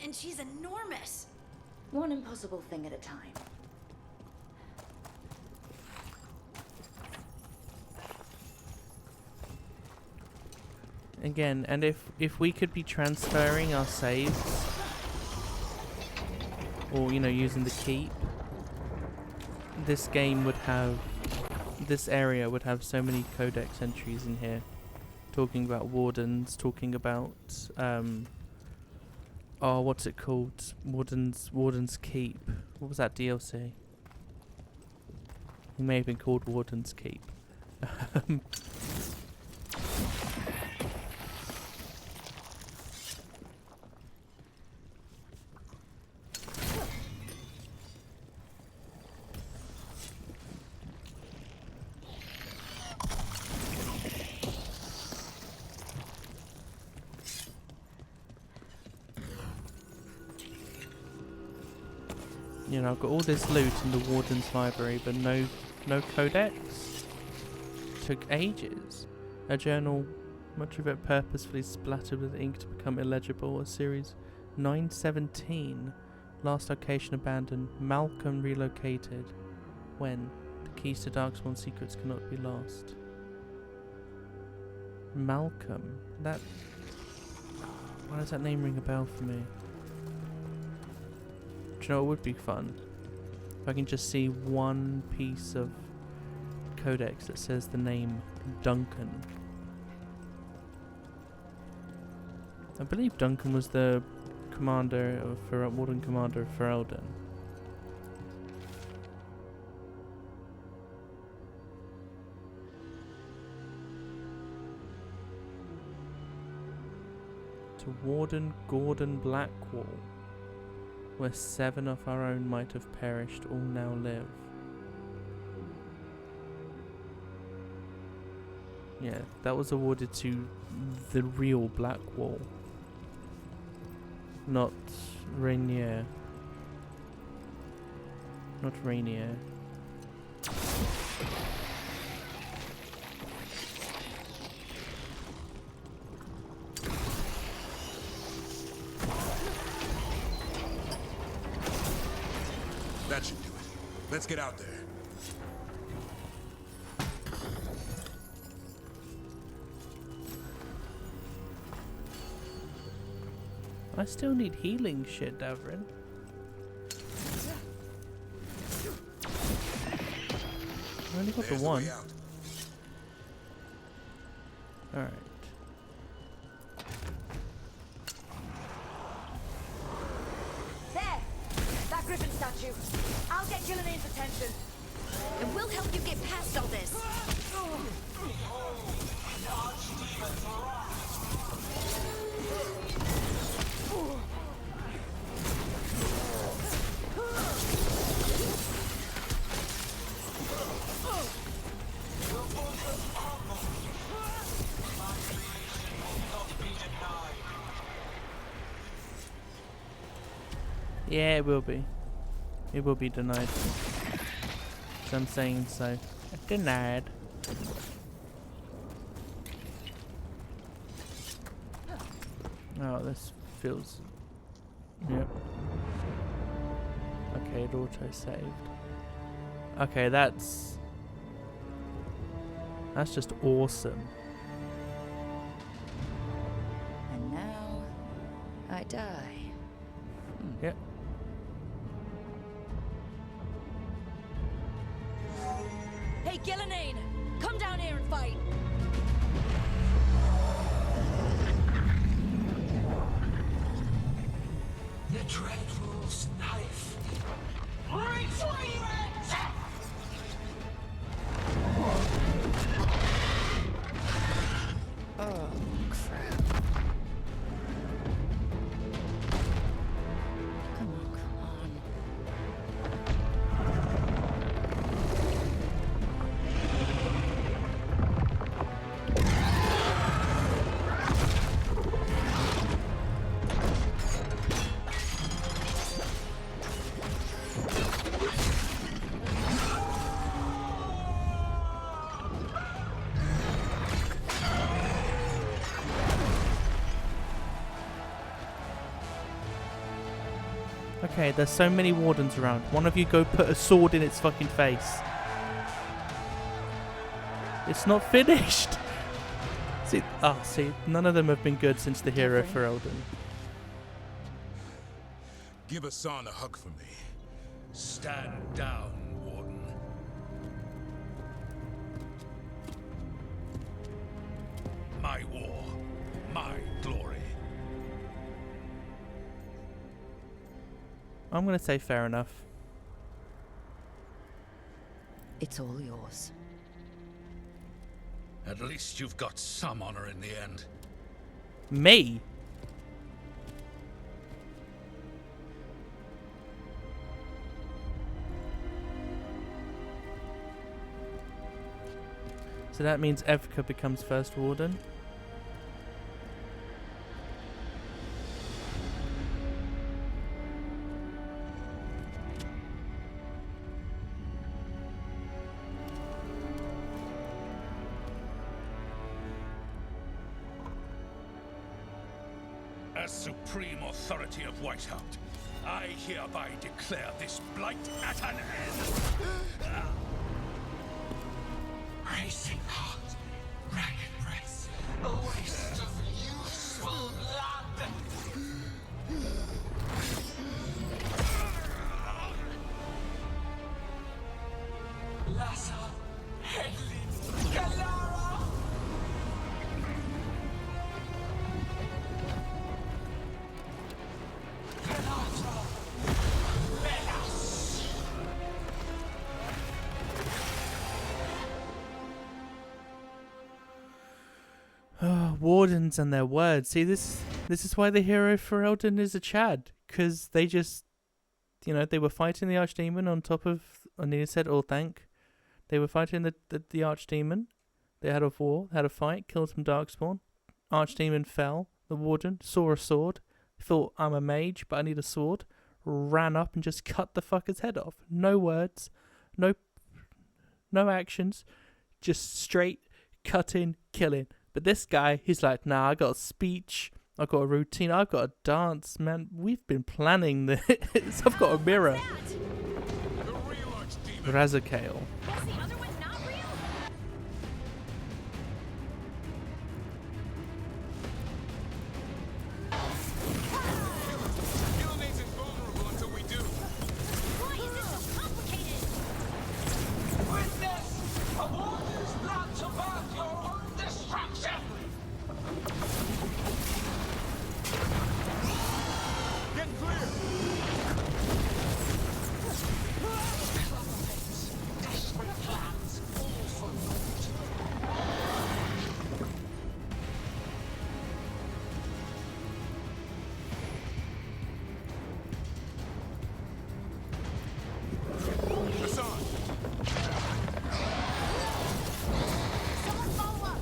and she's enormous. One impossible thing at a time. Again, and if we could be transferring our saves or you know, using the keep, this game would have, this area would have so many codex entries in here, talking about wardens, talking about oh, what's it called? Warden's Keep. What was that DLC? It may have been called Warden's Keep. You know, I've got all this loot in the Warden's library, but no codex. Took ages. A journal, much of it purposefully splattered with ink to become illegible. A series 917. Last location abandoned. Malcolm relocated. When? The keys to Darkspawn secrets cannot be lost. Malcolm. That... Why does that name ring a bell for me? Do you know what would be fun? If I can just see one piece of codex that says the name Duncan. I believe Duncan was the commander of Warden Commander of Ferelden. To Warden Gordon Blackwall, where 7 of our own might have perished, all now live. Yeah, that was awarded to the real Blackwall, not Rainier. Not Rainier. That should do it. Let's get out there. I still need healing shit, Davrin. I only got the one. Alright. There! That griffin statue. I'll get Ghilan'nain's attention. And we'll help you get past all this. Yeah, it will be. It will be denied. So I'm saying so. Denied. Oh, this feels... Yep. Okay, it auto-saved. Okay, that's just awesome. And now, I die. Yep. Hey, Ghilan'nain! Come down here and fight! The Dreadwolf's knife. Retreat! Oh, crap. Come on. Okay, there's so many wardens around. One of you go put a sword in its fucking face. It's not finished. See, none of them have been good since the hero for Elden. Give Hassan a hug for me. Stand down, Warden. My war, my glory. I'm gonna say fair enough. It's all yours. At least you've got some honor in the end. Me? So that means Evka becomes First Warden. As supreme authority of Weisshaupt, I hereby declare this blight at an end. Racing heart, ragged breath, a waste of useful blood. Lassa, Hedlin, Galara. Penatra, Melas. Wardens and their words. See, this is why the hero Ferelden is a Chad, because they just, you know, they were fighting the Archdemon on top of, I nearly said Orthanc. They were fighting the Archdemon. They had a war, had a fight, killed some Darkspawn. Archdemon fell. The Warden saw a sword, thought, I'm a mage, but I need a sword. Ran up and just cut the fucker's head off. No words, no actions, just straight cutting, killing. But this guy, he's like, nah, I got a speech, I got a routine, I've got a dance, man. We've been planning this. I've got a mirror. Razakale. Ghilan'nain's invulnerable until we do. Why is this so complicated? Witness a warden's plan to birth your own destruction. Get clear! Desperate plans, all for naught. Hassan! Someone follow up.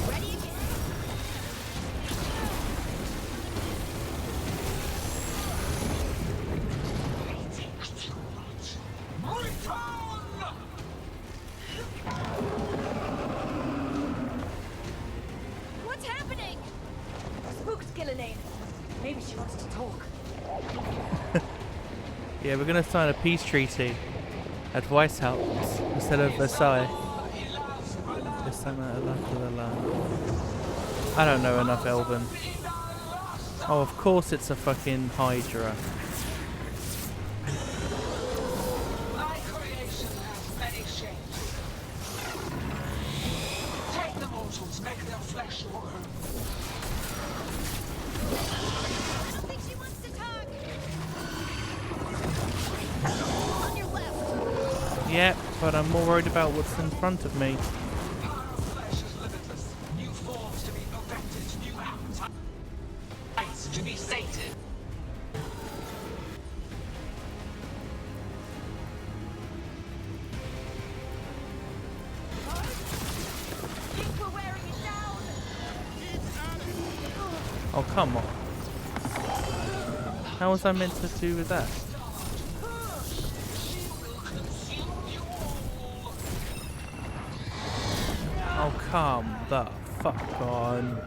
Ready again. Return! What's happening? Spooked Ghilan'nain. Maybe she wants to talk. Yeah, we're gonna sign a peace treaty at Weisshaupt instead of Versailles. I don't know enough Elven. Oh, of course it's a fucking Hydra. My creation has many shapes. Take the mortals, make their flesh your own. I don't think she wants to talk. On your left. Yeah, but I'm more worried about what's in front of me. Power of flesh is limitless. New forms to be perfected, new appetites to be sated. Think we're wearing it down. Oh, come on. How was I meant to do with that? Oh, come the fuck on.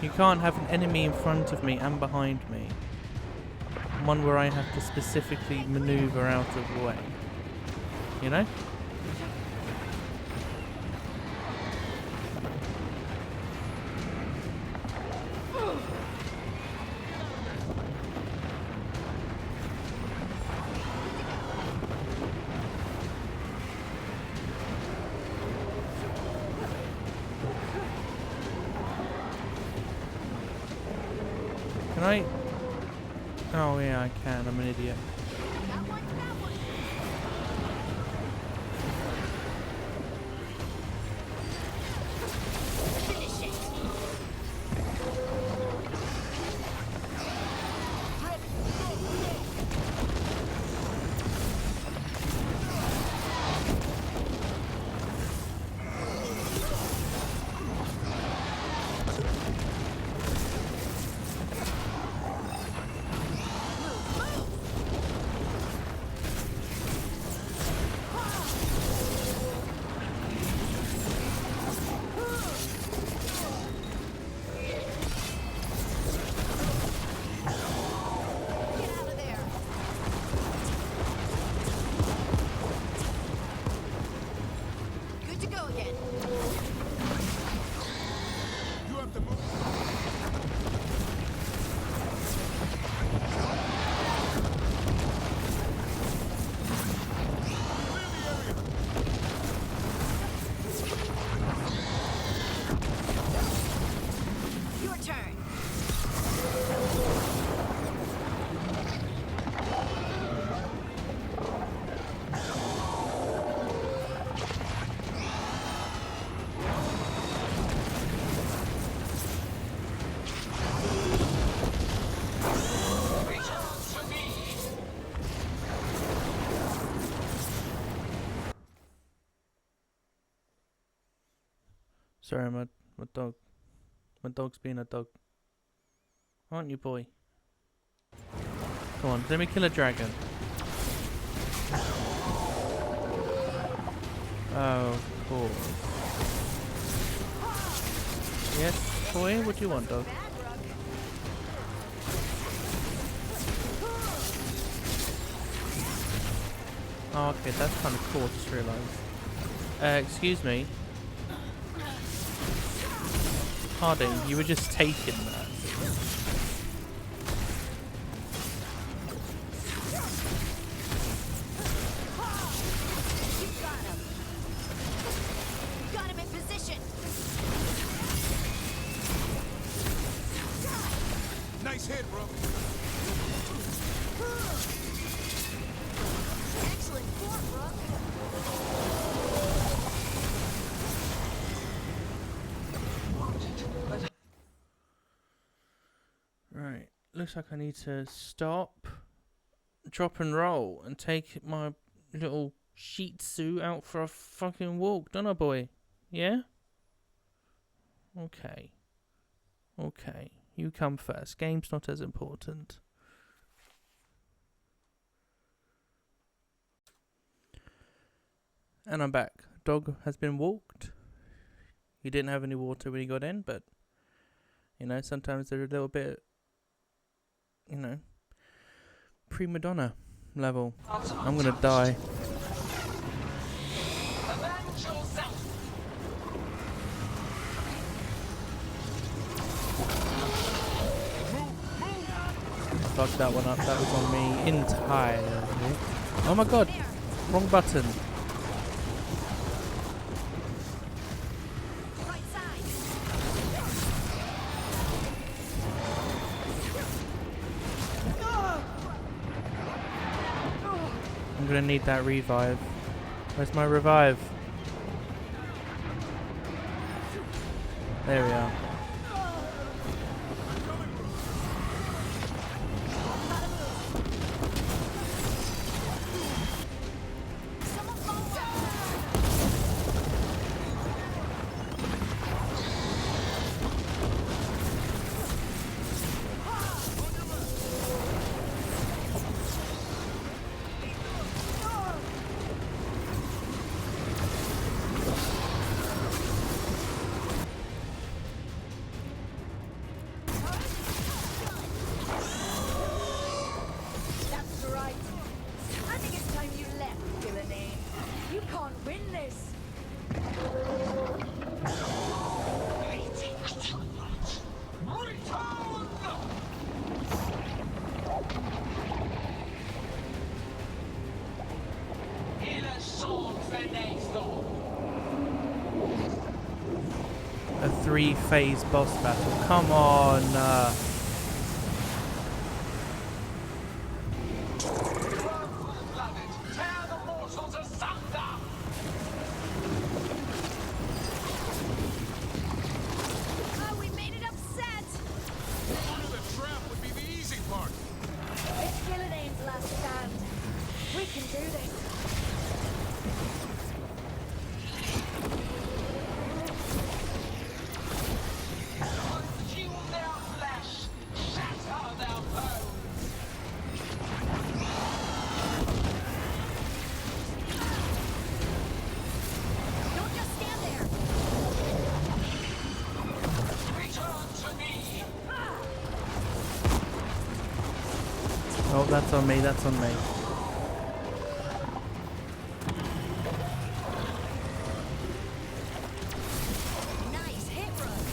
You can't have an enemy in front of me and behind me. One where I have to specifically maneuver out of the way. You know? Can I? Oh yeah, I can. I'm an idiot. Sorry, my dog. My dog's being a dog. Aren't you, boy? Come on, let me kill a dragon. Oh, of course. Yes, boy? What do you want, dog? Oh, okay, that's kind of cool, I just realised. Excuse me. Harding, you were just taking that. Got him in position. Nice hit, bro. Excellent form, Rook. Right, looks like I need to stop, drop and roll, and take my little Shih Tzu out for a fucking walk, don't I, boy? Yeah? Okay. Okay, you come first. Game's not as important. And I'm back. Dog has been walked. He didn't have any water when he got in, but, you know, sometimes they're a little bit, you know, prima donna level. I'm gonna die. Fucked that one up. That was on me entirely. Oh my god, wrong button. I'm gonna need that revive. Where's my revive? There we are. That's right. I think it's time you left, Ghilan'nain. You can't win this. A 3-phase boss battle. Come on. Cold-blooded, tear the mortals asunder! Oh, we made it upset! Under the trap would be the easy part. It's Ghilan'nain's last stand. We can do this. Consume their flesh, shatter their bones! Don't just stand there. Return to me! Oh, that's on me, that's on me. Nice hit, Rook.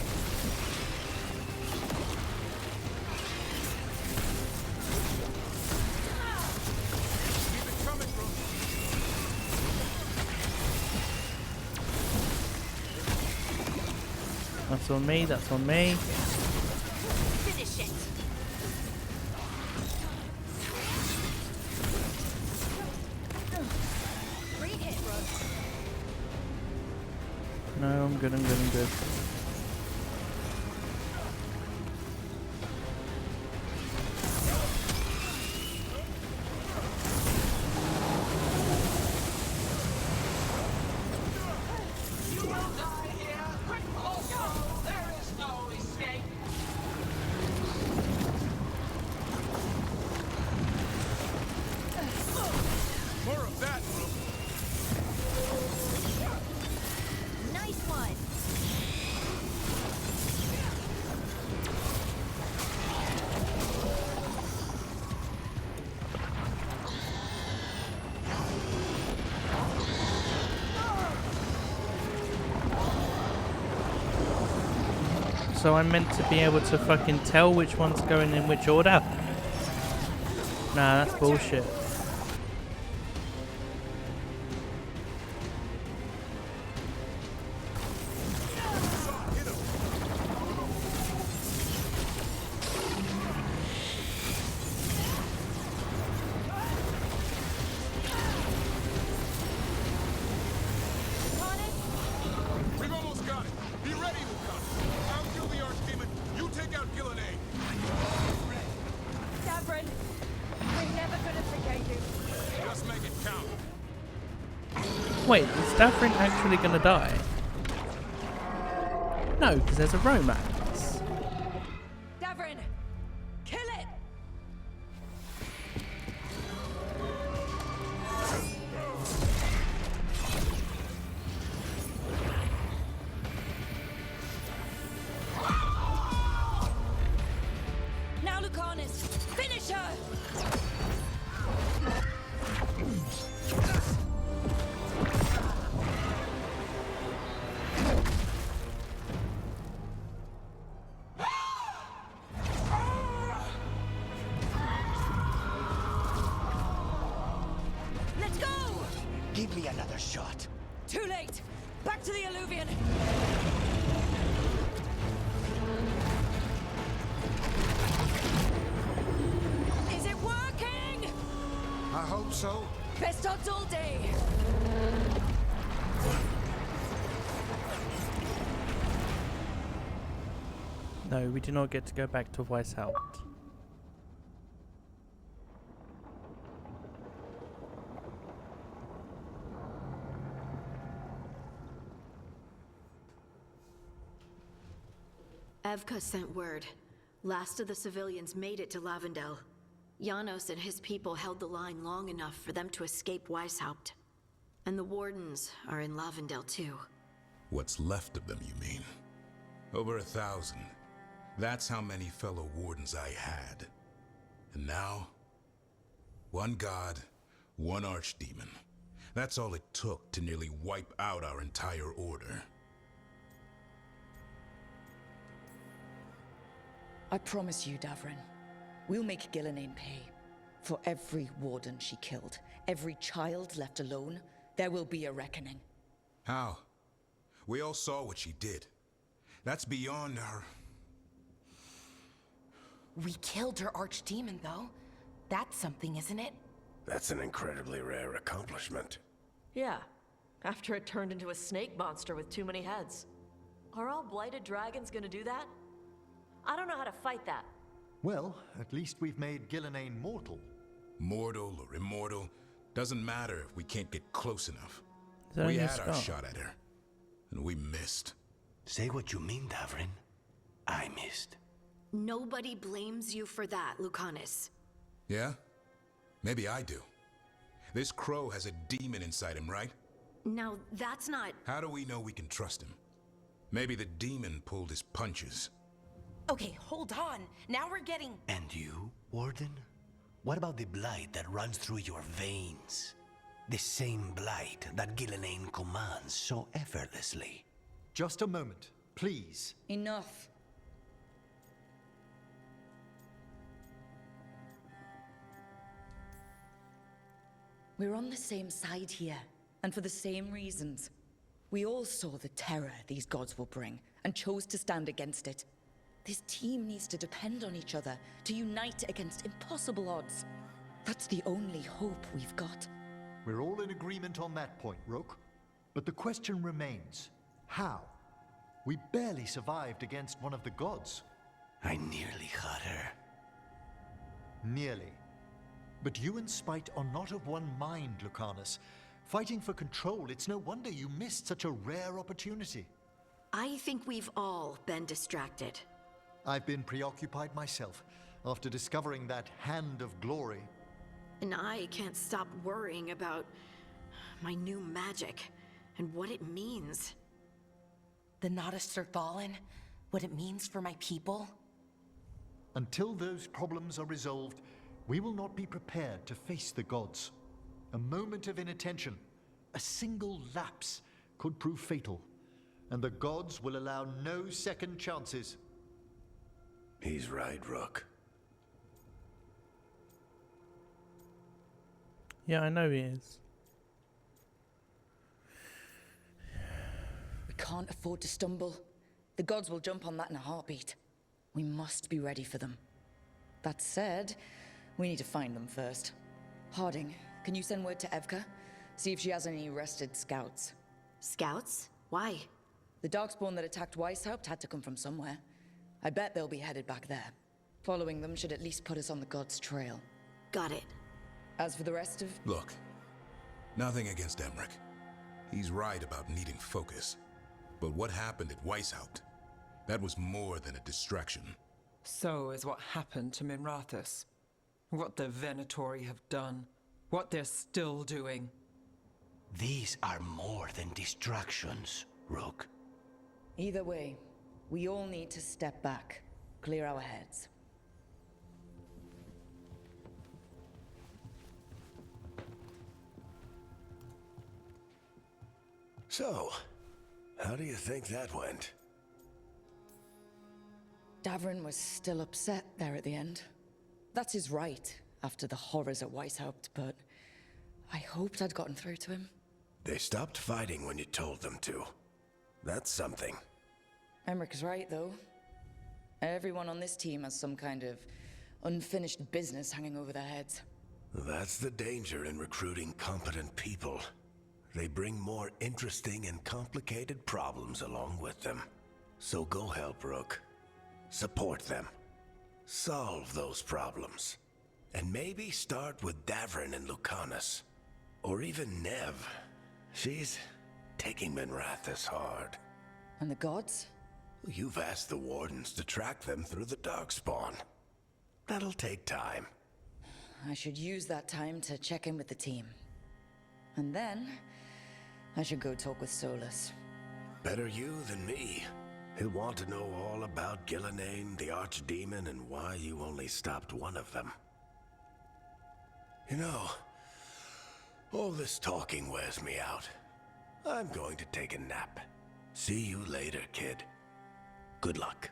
Keep it coming, Rook. That's on me, that's on me. Finish it. Great hit, Rook. No, I'm good, I'm good, I'm good. You will die here, quick or slow, there is no escape! More of that, Rook. Nice one. So I'm meant to be able to fucking tell which one's going in which order? Nah, that's bullshit. Hit him. We've almost got it. Be ready, Lucan. I'll kill the Archdemon. You take out Ghilan'nain. Davrin, we're never gonna forget you. Just make it count. Wait, is Davrin actually gonna die? No, because there's a romance. Davrin, kill it! Now, Lucanus, finish her! Let's go! Give me another shot. Too late! Back to the alluvion! Is it working? I hope so. Best odds all day! No, we do not get to go back to Weisshaupt. Evka sent word. Last of the civilians made it to Lavendel. Janos and his people held the line long enough for them to escape Weisshaupt. And the Wardens are in Lavendel too. What's left of them, you mean? Over 1,000. That's how many fellow Wardens I had. And now, one god, one Archdemon. That's all it took to nearly wipe out our entire order. I promise you, Davrin, we'll make Ghilan'nain pay. For every warden she killed, every child left alone, there will be a reckoning. How? We all saw what she did. That's beyond our... We killed her Archdemon, though. That's something, isn't it? That's an incredibly rare accomplishment. Yeah, after it turned into a snake monster with too many heads. Are all blighted dragons gonna do that? I don't know how to fight that. Well, at least we've made Ghilan'nain mortal. Mortal or immortal, doesn't matter if we can't get close enough. that We only a had our scar? shot at her, and we missed. Say what you mean, Davrin. I missed. Nobody blames you for that, Lucanus. Yeah? Maybe I do. This crow has a demon inside him, right? Now, that's not... How do we know we can trust him? Maybe the demon pulled his punches. Okay, hold on. Now we're getting... And you, Warden? What about the blight that runs through your veins? The same blight that Ghilan'nain commands so effortlessly. Just a moment, please. Enough. We're on the same side here, and for the same reasons. We all saw the terror these gods will bring, and chose to stand against it. This team needs to depend on each other, to unite against impossible odds. That's the only hope we've got. We're all in agreement on that point, Rook. But the question remains, how? We barely survived against one of the gods. I nearly got her. Nearly. But you and Spite are not of one mind, Lucanus. Fighting for control, it's no wonder you missed such a rare opportunity. I think we've all been distracted. I've been preoccupied myself, after discovering that hand of glory. And I can't stop worrying about my new magic and what it means. The Noddists are fallen? What it means for my people? Until those problems are resolved, we will not be prepared to face the gods. A moment of inattention, a single lapse, could prove fatal, and the gods will allow no second chances. He's right, Rook. Yeah, I know he is. We can't afford to stumble. The gods will jump on that in a heartbeat. We must be ready for them. That said, we need to find them first. Harding, can you send word to Evka? See if she has any rested scouts. Scouts? Why? The Darkspawn that attacked Weisshaupt had to come from somewhere. I bet they'll be headed back there. Following them should at least put us on the gods' trail. Got it. As for the rest of... Look, nothing against Emmerich. He's right about needing focus. But what happened at Weisshaupt? That was more than a distraction. So is what happened to Minrathous. What the Venatori have done. What they're still doing. These are more than distractions, Rook. Either way, we all need to step back, clear our heads. So, how do you think that went? Davrin was still upset there at the end. That's his right, after the horrors at Weisshaupt, but I hoped I'd gotten through to him. They stopped fighting when you told them to. That's something. Emmerich's right, though. Everyone on this team has some kind of unfinished business hanging over their heads. That's the danger in recruiting competent people. They bring more interesting and complicated problems along with them. So go help Rook. Support them. Solve those problems. And maybe start with Davrin and Lucanus. Or even Nev. She's taking Minrathous hard. And the gods? You've asked the Wardens to track them through the Darkspawn. That'll take time. I should use that time to check in with the team. And then, I should go talk with Solus. Better you than me. He'll want to know all about Ghilan'nain, the Archdemon, and why you only stopped one of them. You know, all this talking wears me out. I'm going to take a nap. See you later, kid. Good luck.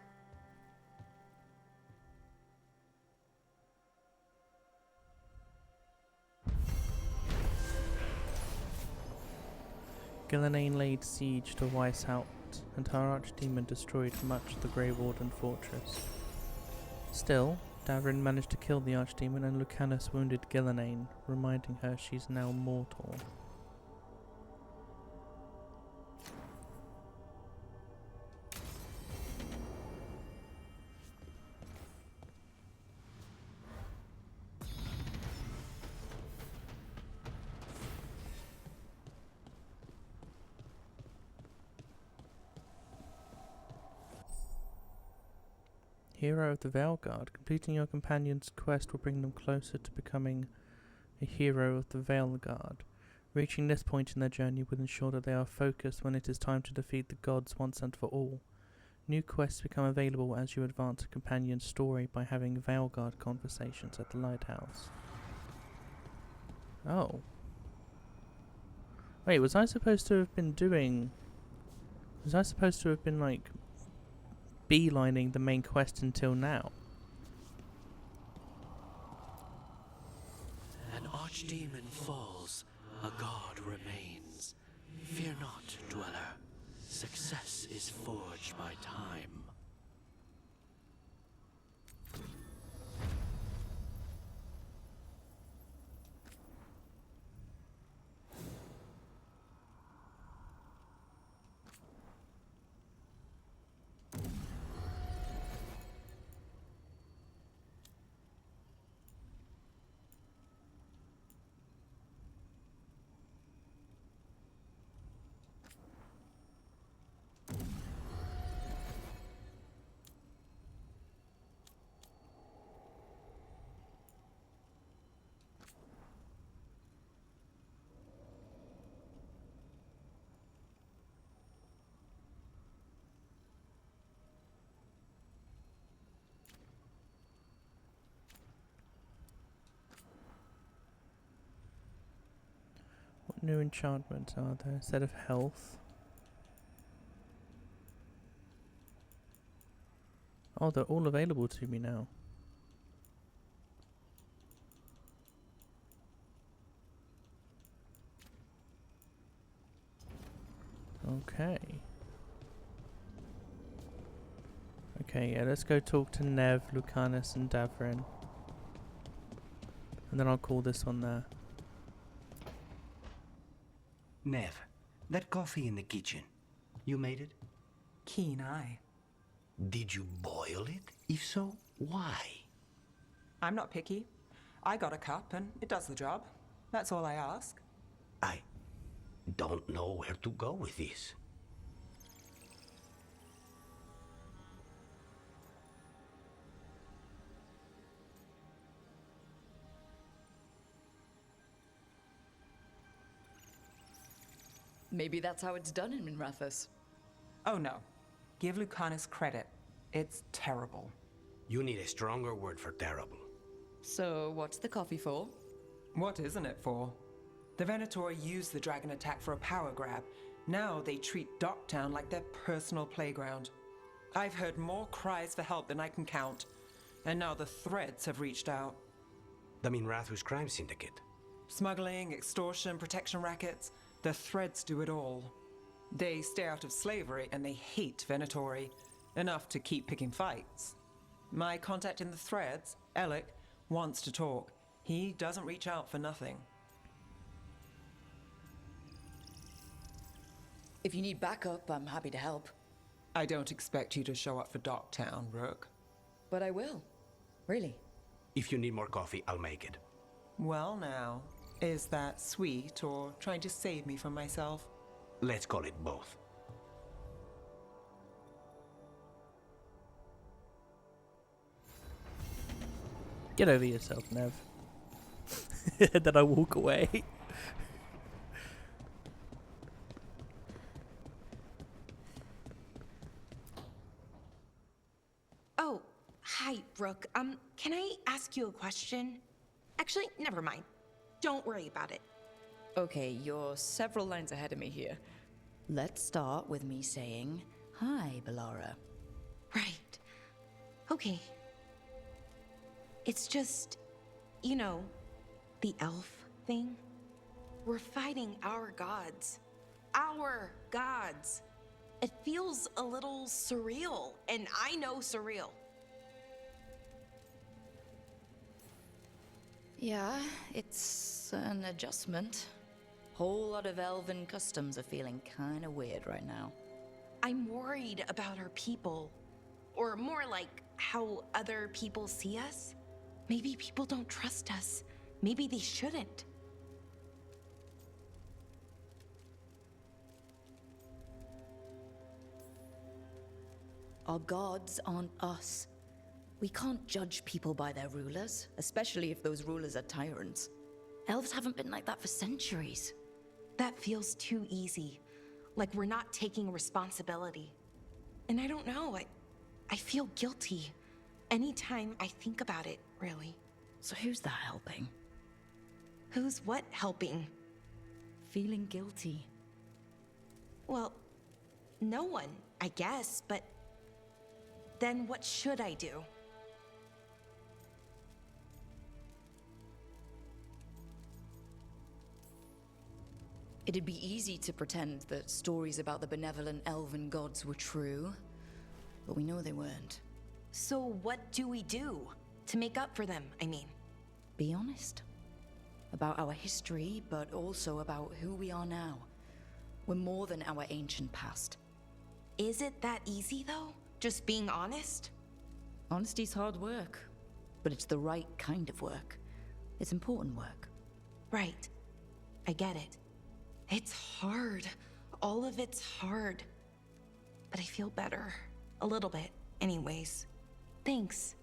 Ghilan'nain laid siege to Weisshaupt, and her Archdemon destroyed much of the Grey Warden fortress. Still, Davrin managed to kill the Archdemon and Lucanus wounded Ghilan'nain, reminding her she's now mortal. Hero of the Veilgaurd. Completing your companion's quest will bring them closer to becoming a hero of the Veilgaurd. Reaching this point in their journey will ensure that they are focused when it is time to defeat the gods once and for all. New quests become available as you advance a companion's story by having Veilgaurd conversations at the lighthouse. Oh. Wait, was I supposed to have been doing... Was I supposed to have been, like, beelining the main quest until now? An archdemon falls, a god remains. Fear not, dweller. Success is forged by time. What new enchantments are there instead of health? Oh, they're all available to me now. Okay. Okay, yeah, let's go talk to Nev, Lucanus, and Davrin. And then I'll call this one there. Nev, that coffee in the kitchen, you made it? Keen eye. Did you boil it? If so, why? I'm not picky. I got a cup and it does the job. That's all I ask. I don't know where to go with this. Maybe that's how it's done in Minrathous. Oh no. Give Lucanus credit. It's terrible. You need a stronger word for terrible. So, what's the coffee for? What isn't it for? The Venator used the dragon attack for a power grab. Now they treat Docktown like their personal playground. I've heard more cries for help than I can count. And now the Threads have reached out. The Minrathous crime syndicate. Smuggling, extortion, protection rackets. The Threads do it all. They stay out of slavery and they hate Venatori. Enough to keep picking fights. My contact in the Threads, Alec, wants to talk. He doesn't reach out for nothing. If you need backup, I'm happy to help. I don't expect you to show up for Docktown, Rook. But I will. Really. If you need more coffee, I'll make it. Well now, is that sweet or trying to save me from myself? Let's call it both. Get over yourself, Nev. Then I walk away. Oh, hi, Rook. Can I ask you a question? Actually, never mind. Don't worry about it. Okay, you're several lines ahead of me here. Let's start with me saying, hi, Bellara. Right. Okay. It's just, you know, the elf thing. We're fighting our gods. Our gods. It feels a little surreal, and I know surreal. Yeah, it's an adjustment. Whole lot of elven customs are feeling kinda weird right now. I'm worried about our people. Or more like how other people see us. Maybe people don't trust us. Maybe they shouldn't. Our gods aren't us. We can't judge people by their rulers, especially if those rulers are tyrants. Elves haven't been like that for centuries. That feels too easy. Like we're not taking responsibility. And I don't know, I feel guilty. Anytime I think about it, really. So who's that helping? Who's what helping? Feeling guilty. Well, no one, I guess, but then what should I do? It'd be easy to pretend that stories about the benevolent elven gods were true, but we know they weren't. So what do we do to make up for them, I mean? Be honest. About our history, but also about who we are now. We're more than our ancient past. Is it that easy, though? Just being honest? Honesty's hard work, but it's the right kind of work. It's important work. Right. I get it. It's hard. All of it's hard. But I feel better. A little bit, anyways. Thanks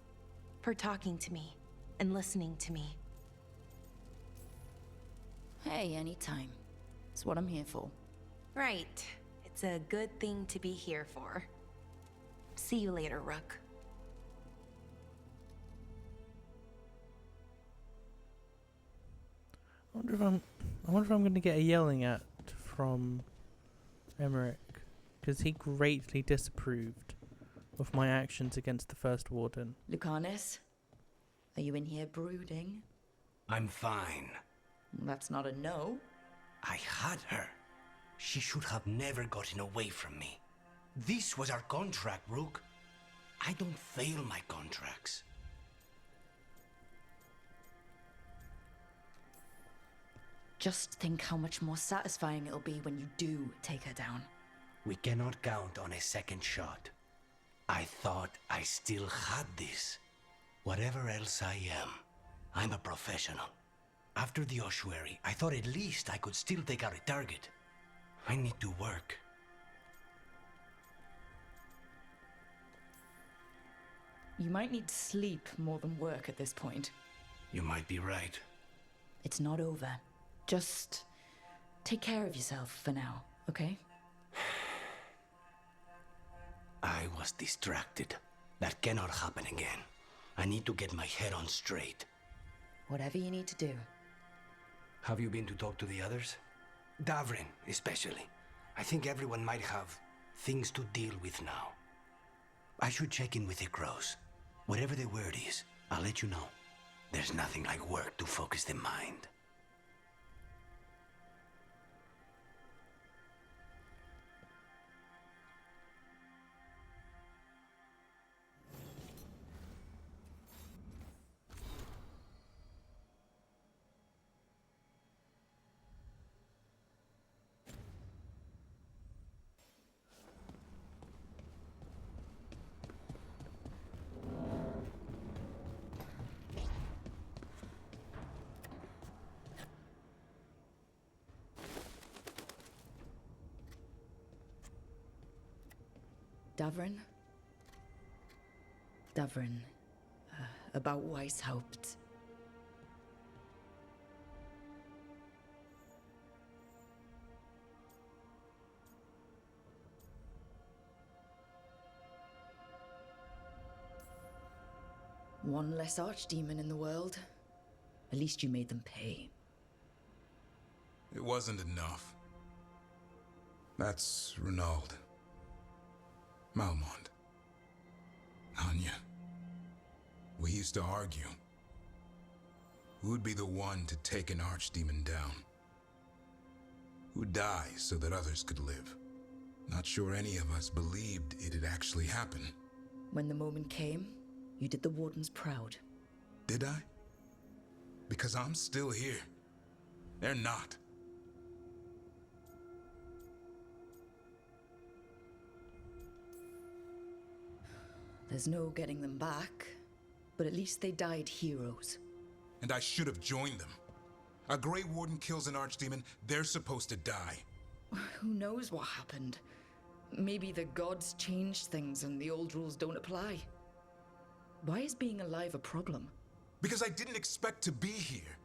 for talking to me and listening to me. Hey, anytime. It's what I'm here for. Right. It's a good thing to be here for. See you later, Rook. I wonder if I'm going to get a yelling at from Emmerich, because he greatly disapproved of my actions against the First Warden. Lucanus, are you in here brooding? I'm fine. That's not a no. I had her. She should have never gotten away from me. This was our contract, Rook. I don't fail my contracts. Just think how much more satisfying it'll be when you do take her down. We cannot count on a second shot. I thought I still had this. Whatever else I am, I'm a professional. After the ossuary, I thought at least I could still take out a target. I need to work. You might need sleep more than work at this point. You might be right. It's not over. Just take care of yourself for now, okay? I was distracted. That cannot happen again. I need to get my head on straight. Whatever you need to do. Have you been to talk to the others? Davrin, especially. I think everyone might have things to deal with now. I should check in with the crows. Whatever the word is, I'll let you know. There's nothing like work to focus the mind. Davrin? Davrin. About Weisshaupt. One less Archdemon in the world. At least you made them pay. It wasn't enough. That's Renaud. Malmont. Anya. We used to argue. Who'd be the one to take an Archdemon down? Who'd die so that others could live? Not sure any of us believed it'd actually happen. When the moment came, you did the Wardens proud. Did I? Because I'm still here. They're not. There's no getting them back, but at least they died heroes. And I should have joined them. A Grey Warden kills an Archdemon, they're supposed to die. Who knows what happened? Maybe the gods changed things and the old rules don't apply. Why is being alive a problem? Because I didn't expect to be here.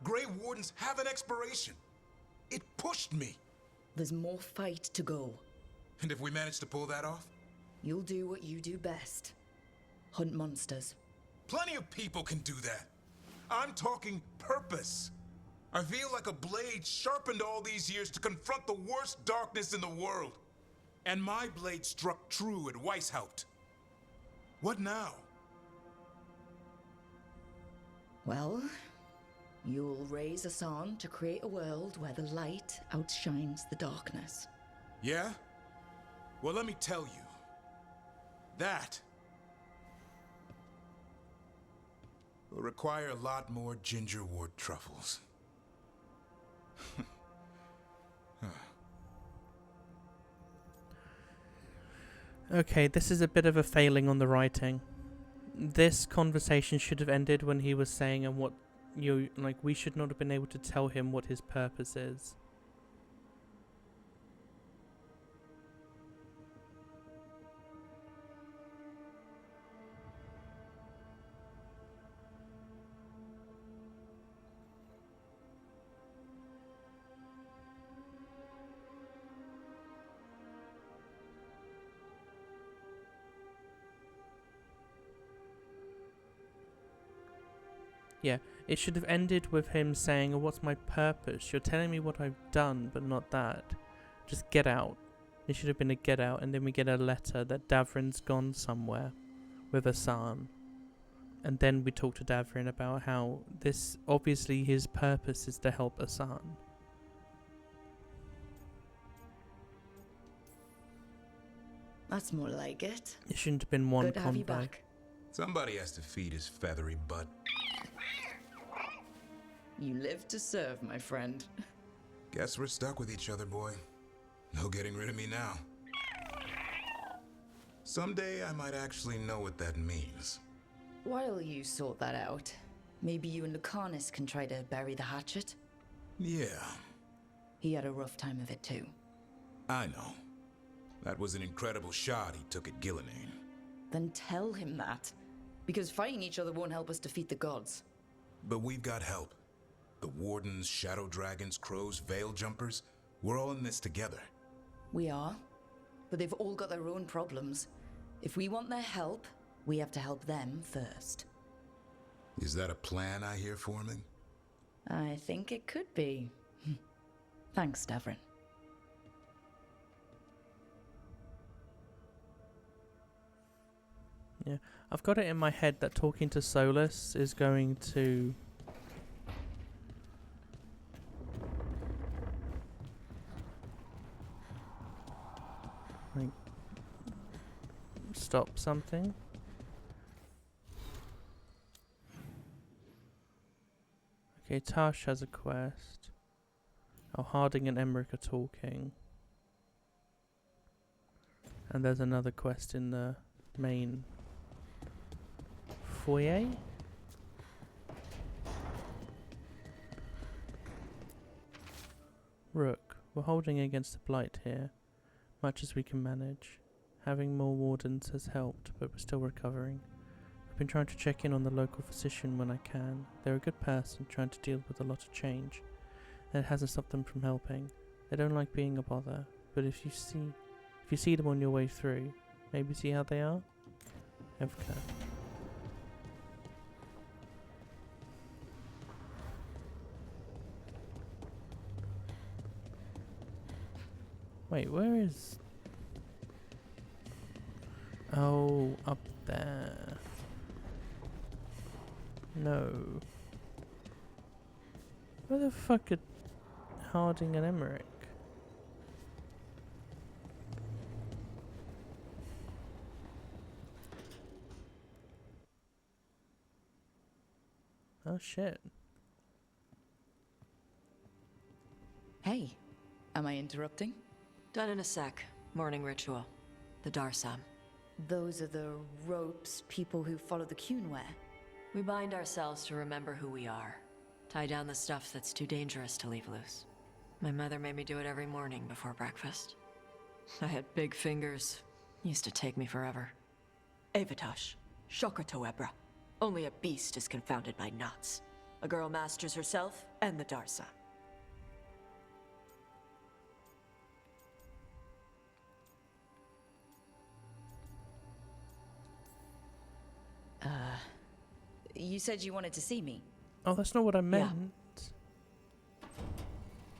Grey Wardens have an expiration. It pushed me. There's more fight to go. And if we manage to pull that off? You'll do what you do best. Hunt monsters. Plenty of people can do that. I'm talking purpose. I feel like a blade sharpened all these years to confront the worst darkness in the world. And my blade struck true at Weisshaupt. What now? Well, you'll raise a song to create a world where the light outshines the darkness. Yeah? Well, let me tell you. That will require a lot more gingerwort truffles. Okay, this is a bit of a failing on the writing. This conversation should have ended when he was saying and what we should not have been able to tell him what his purpose is. Yeah, it should have ended with him saying, oh, what's my purpose? You're telling me what I've done, but not that. Just get out. It should have been a get out, and then we get a letter that Davrin's gone somewhere with Asan. And then we talk to Davrin about how this, obviously his purpose is to help Asan. That's more like it. It shouldn't have been one Good to have you convoy. back. Somebody has to feed his feathery butt. You live to serve, my friend. Guess we're stuck with each other, boy. No getting rid of me now. Someday I might actually know what that means. While you sort that out, maybe you and Lucanus can try to bury the hatchet? Yeah. He had a rough time of it too. I know. That was an incredible shot he took at Ghilan'nain. Then tell him that. Because fighting each other won't help us defeat the gods. But we've got help. The Wardens, Shadow Dragons, Crows, Veil Jumpers, we're all in this together. We are. But they've all got their own problems. If we want their help, we have to help them first. Is that a plan I hear forming? I think it could be. Thanks, Davrin. Yeah, I've got it in my head that talking to Solus is going to like stop something. Okay, Tash has a quest. Oh, Harding and Emmerich are talking. And there's another quest in the main foyer? Rook, we're holding against the blight here, much as we can manage. Having more wardens has helped, but we're still recovering. I've been trying to check in on the local physician when I can. They're a good person trying to deal with a lot of change, and it hasn't stopped them from helping. They don't like being a bother, but if you see them on your way through, maybe see how they are? Evka. Wait, where is... Oh, up there. No. Where the fuck are Harding and Emmerich? Oh shit. Hey, am I interrupting? Done in a sec. Morning ritual. The Darsam. Those are the ropes people who follow the Qun wear. We bind ourselves to remember who we are. Tie down the stuff that's too dangerous to leave loose. My mother made me do it every morning before breakfast. I had big fingers. Used to take me forever. Avatash. Shokratoebra. Only a beast is confounded by knots. A girl masters herself and the Darsa. You said you wanted to see me. Oh, that's not what I meant.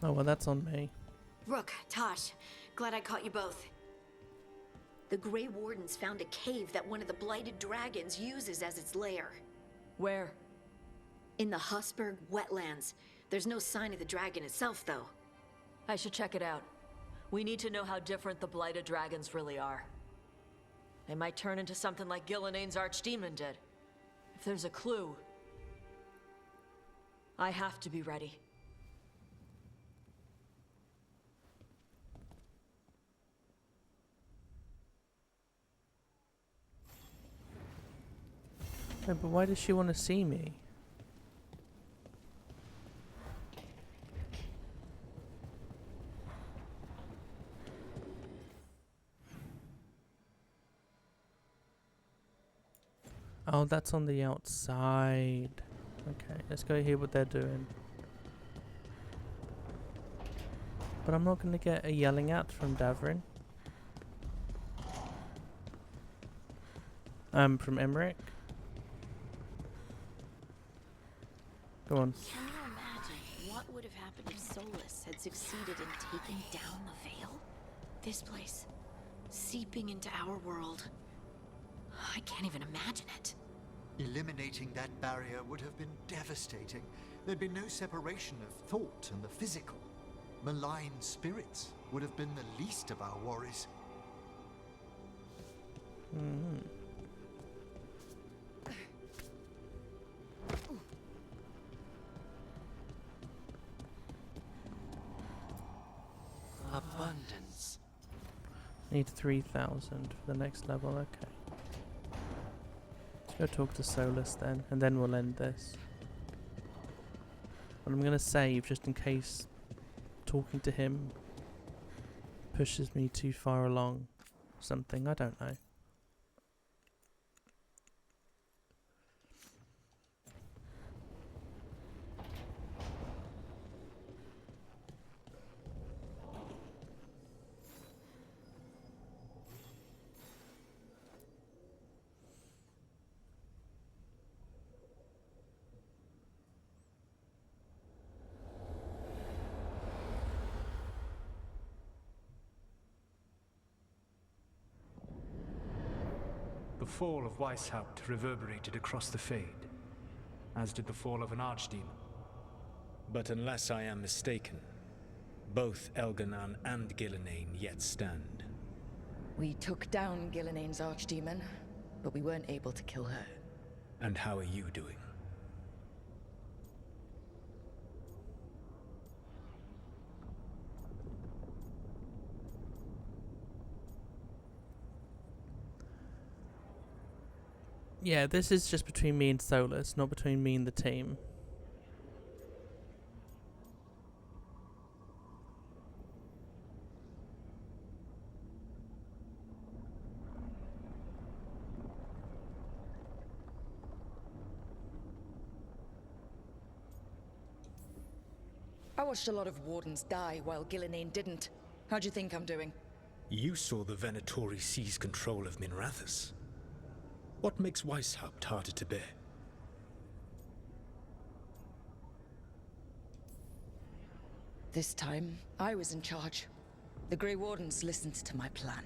Oh, well, that's on me. Rook, Tosh, glad I caught you both. The Grey Wardens found a cave that one of the Blighted Dragons uses as its lair. Where? In the Husberg wetlands. There's no sign of the dragon itself, though. I should check it out. We need to know how different the Blighted Dragons really are. They might turn into something like Ghilan'nain's Archdemon did. If there's a clue, I have to be ready. No, but why does she want to see me? Oh, that's on the outside. Okay, let's go hear what they're doing. But I'm not going to get a yelling at from Davrin. From Emmerich. Go on. Can you imagine what would have happened if Solus had succeeded in taking down the Veil? This place, seeping into our world. I can't even imagine it. Eliminating that barrier would have been devastating. There'd be no separation of thought and the physical. Malign spirits would have been the least of our worries. Abundance. Need 3,000 for the next level, okay. Let's go talk to Solus then, and then we'll end this. But I'm going to save just in case talking to him pushes me too far along. Something, I don't know. The fall of Weisshaupt reverberated across the Fade, as did the fall of an Archdemon. But unless I am mistaken, both Elganan and Ghilan'nain yet stand. We took down Ghilan'nain's Archdemon, but we weren't able to kill her. And how are you doing? Yeah, this is just between me and Solus, not between me and the team. I watched a lot of Wardens die while Ghilan'nain didn't. How do you think I'm doing? You saw the Venatori seize control of Minrathous. What makes Weisshaupt harder to bear? This time, I was in charge. The Grey Wardens listened to my plan.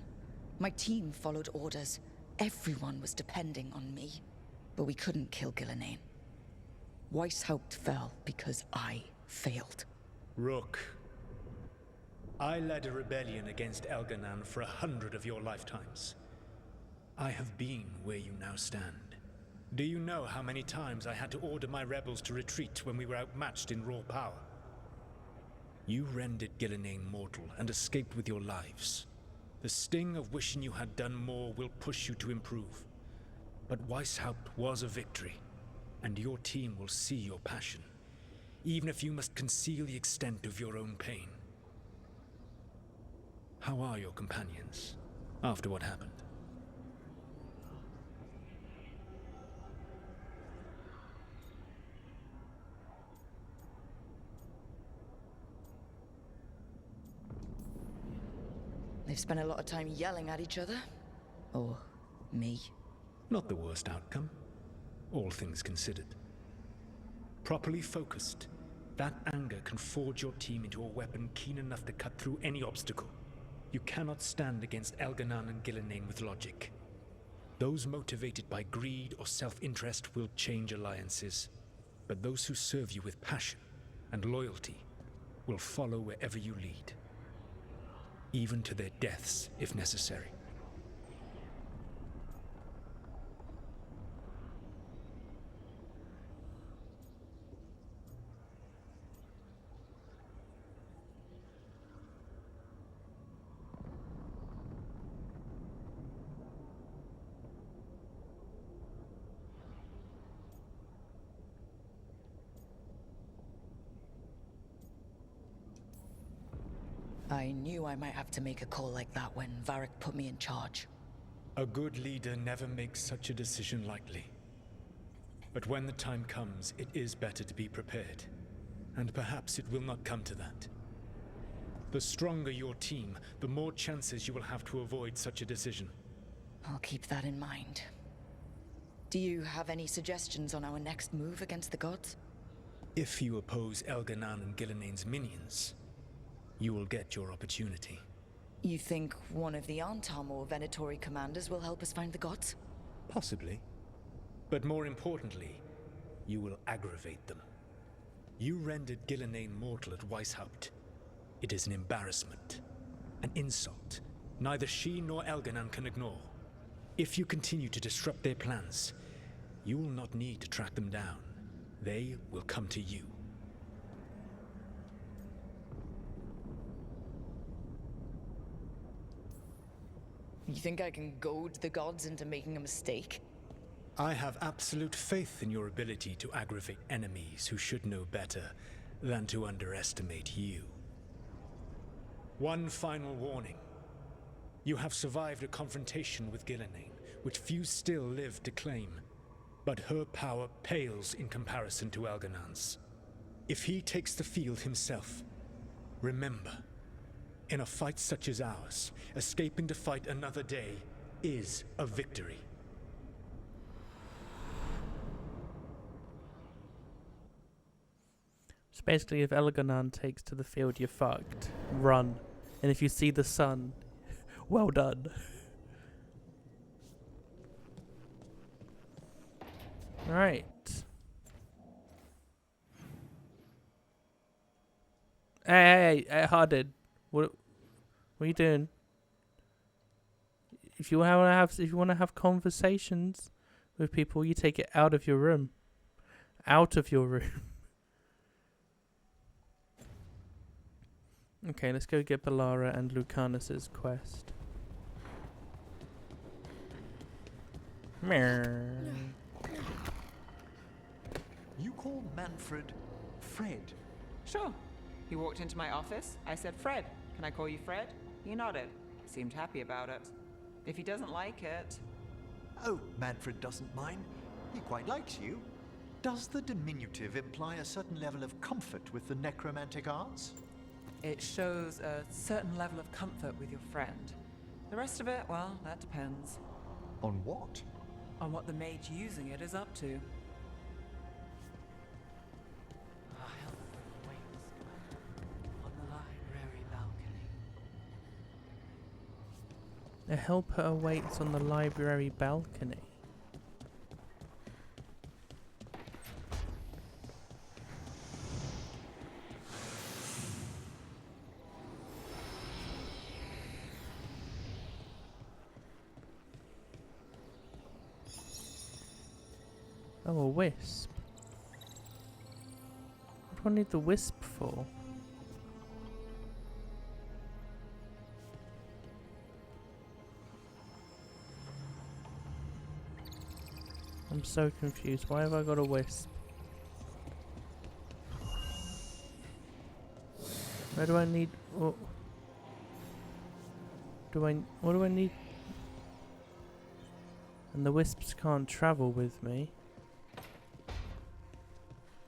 My team followed orders. Everyone was depending on me. But we couldn't kill Ghilan'nain. Weisshaupt fell because I failed. Rook, I led a rebellion against Elganan for 100 of your lifetimes. I have been where you now stand. Do you know how many times I had to order my rebels to retreat when we were outmatched in raw power? You rendered Ghilan'nain mortal and escaped with your lives. The sting of wishing you had done more will push you to improve. But Weisshaupt was a victory, and your team will see your passion, even if you must conceal the extent of your own pain. How are your companions after what happened? They've spent a lot of time yelling at each other. Or me. Not the worst outcome, all things considered. Properly focused, that anger can forge your team into a weapon keen enough to cut through any obstacle. You cannot stand against Veilgaurd and Ghilan'nain with logic. Those motivated by greed or self-interest will change alliances, but those who serve you with passion and loyalty will follow wherever you lead, even to their deaths if necessary. I knew I might have to make a call like that when Varric put me in charge. A good leader never makes such a decision lightly. But when the time comes, it is better to be prepared. And perhaps it will not come to that. The stronger your team, the more chances you will have to avoid such a decision. I'll keep that in mind. Do you have any suggestions on our next move against the gods? If you oppose Veilgaurd and Ghilan'nain's minions, you will get your opportunity. You think one of the Antam or Venatori commanders will help us find the gods? Possibly. But more importantly, you will aggravate them. You rendered Ghilan'nain mortal at Weisshaupt. It is an embarrassment, an insult, neither she nor Veilgaurd can ignore. If you continue to disrupt their plans, you will not need to track them down. They will come to you. You think I can goad the gods into making a mistake? I have absolute faith in your ability to aggravate enemies who should know better than to underestimate you. One final warning. You have survived a confrontation with Ghilan'nain, which few still live to claim. But her power pales in comparison to Veilgaurd's. If he takes the field himself, remember, in a fight such as ours, escaping to fight another day is a victory. So basically, if Veilgaurd takes to the field, you're fucked. Run. And if you see the sun, well done. Alright. Hey, Harden. What are you doing? If you want to have conversations with people, you take it out of your room. Out of your room. Okay, let's go get Balara and Lucanus's quest. You call Manfred Fred? Sure. He walked into my office. I said, Fred, can I call you Fred? He nodded. Seemed happy about it. If he doesn't like it... Oh, Manfred doesn't mind. He quite likes you. Does the diminutive imply a certain level of comfort with the necromantic arts? It shows a certain level of comfort with your friend. The rest of it, well, that depends. On what? On what the mage using it is up to. A helper awaits on the library balcony. Oh, a wisp. What do I need the wisp for? I'm so confused. Why have I got a wisp? Where do I need... What do I need? And the wisps can't travel with me.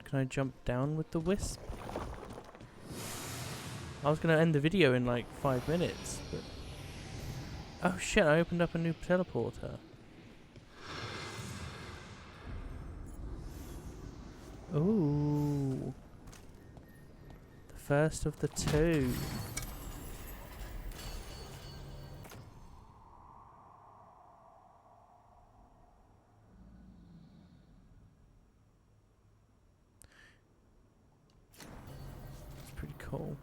Can I jump down with the wisp? I was going to end the video in like 5 minutes, but... Oh shit, I opened up a new teleporter. Ooh. The first of the two. It's pretty cool.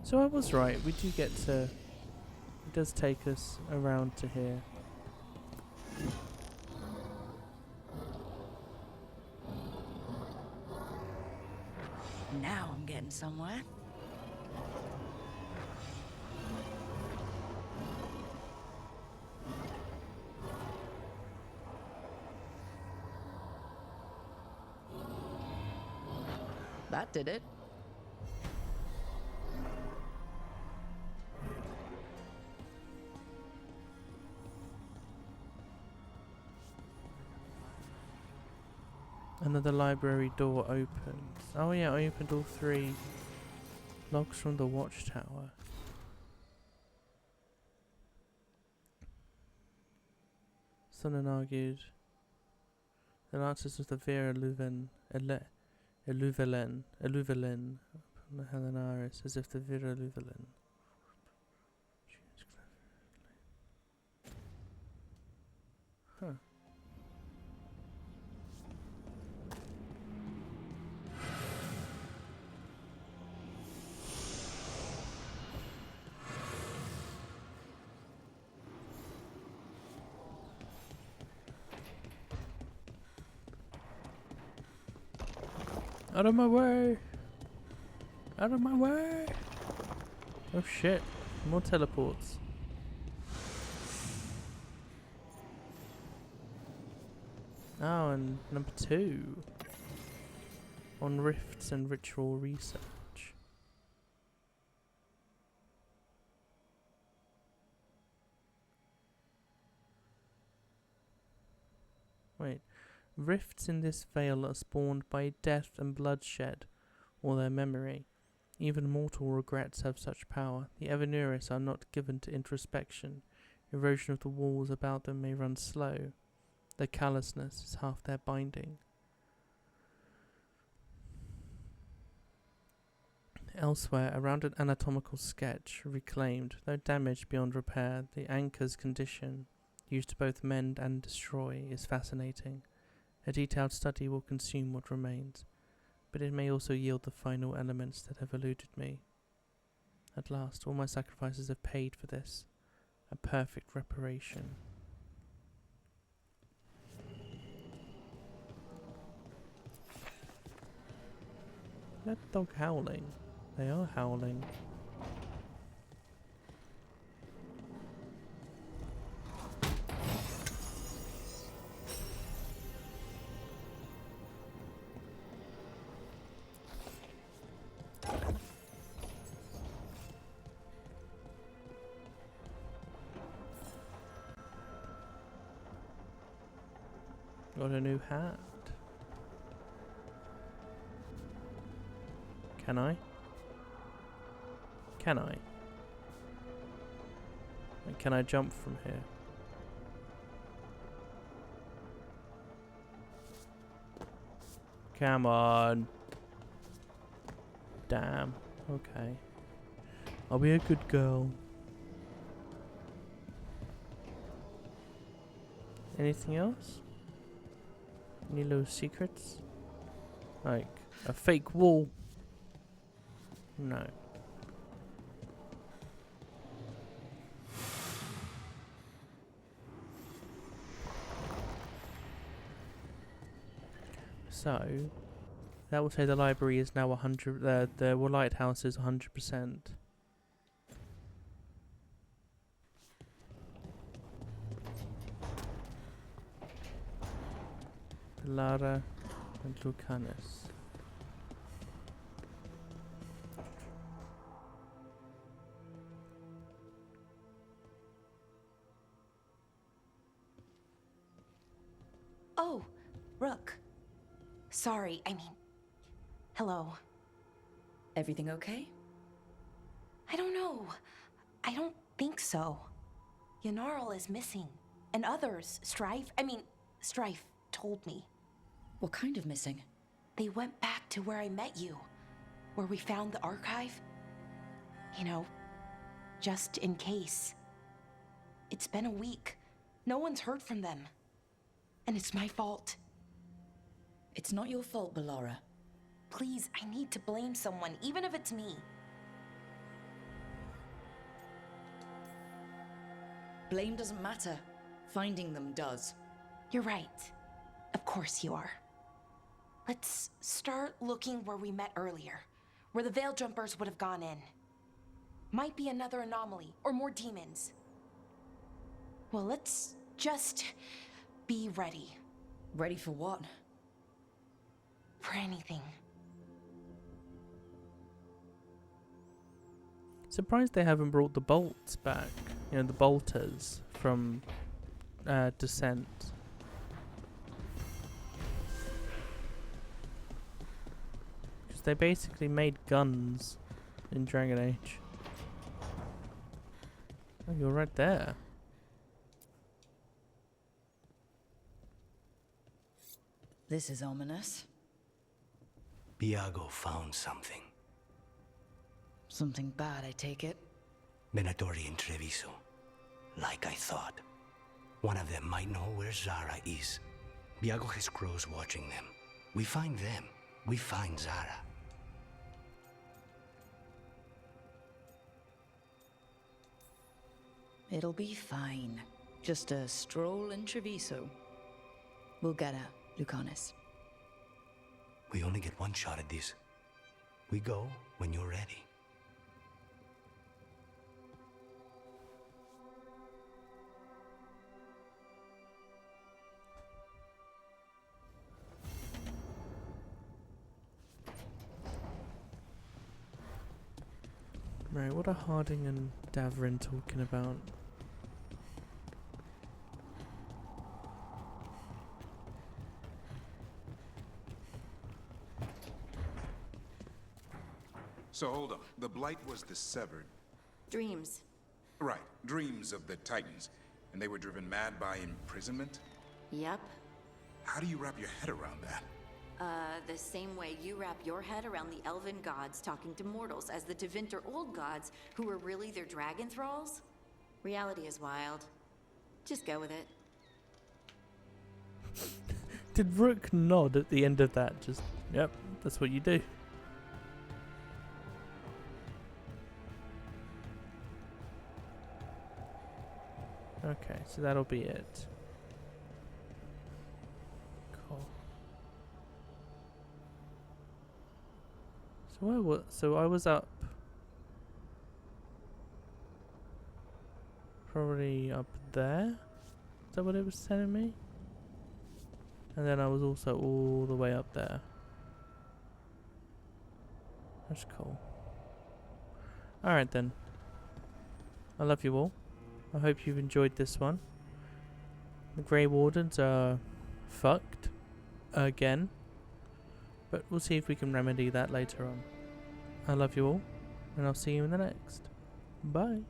So I was right, we do get to... It does take us around to here. Now I'm getting somewhere. That did it. Another library door opens. Oh yeah, I opened all 3 logs from the watchtower. Someone argued the answers of the Vera Eluvelen Helenaris, as if the Vera Eluvelen. Huh. Out of my way! Out of my way! Oh shit, more teleports. Oh, and number 2. On rifts and ritual research. Wait. Rifts in this veil are spawned by death and bloodshed, or their memory. Even mortal regrets have such power. The Evanuris are not given to introspection. Erosion of the walls about them may run slow. Their callousness is half their binding. Elsewhere, a rounded anatomical sketch, reclaimed, though damaged beyond repair, the anchor's condition, used to both mend and destroy, is fascinating. A detailed study will consume what remains, but it may also yield the final elements that have eluded me. At last, all my sacrifices have paid for this. A perfect reparation. That dog howling. They are howling. Got a new hat. Can I? Can I? And can I jump from here? Come on. Damn. Okay. I'll be a good girl. Anything else? Any little secrets? Like a fake wall? No. So, that will say the library is now 100, the lighthouse is 100%. Lara and Lucanus. Oh, Rook. Sorry, I mean... Hello. Everything okay? I don't know. I don't think so. Ghilan'nain is missing. And others, Strife told me. What kind of missing? They went back to where I met you. Where we found the archive. You know, just in case. It's been a week. No one's heard from them. And it's my fault. It's not your fault, Bellara. Please, I need to blame someone, even if it's me. Blame doesn't matter. Finding them does. You're right. Of course you are. Let's start looking where we met earlier. Where the Veil Jumpers would have gone in. Might be another anomaly, or more demons. Well, let's just be ready. Ready for what? For anything. Surprised they haven't brought the bolts back. You know, the bolters from Descent. Because they basically made guns in Dragon Age. Oh, you're right there. This is ominous. Viago found something. Something bad, I take it. Venatori and Treviso. Like I thought. One of them might know where Zara is. Viago has crows watching them. We find them. We find Zara. It'll be fine. Just a stroll in Treviso. We'll get her, Lucanus. We only get one shot at this. We go when you're ready. Right, what are Harding and Davrin talking about? So hold on. The Blight was dissevered. Dreams. Right. Dreams of the Titans. And they were driven mad by imprisonment? Yep. How do you wrap your head around that? The same way you wrap your head around the elven gods talking to mortals as the Tevinter old gods who were really their dragon thralls? Reality is wild. Just go with it. Did Rook nod at the end of that? Just, yep, that's what you do. Okay, so that'll be it. Cool. So I was up. Probably up there. Is that what it was telling me? And then I was also all the way up there. That's cool. Alright then. I love you all. I hope you've enjoyed this one. The Grey Wardens are fucked again. But we'll see if we can remedy that later on. I love you all. And I'll see you in the next. Bye.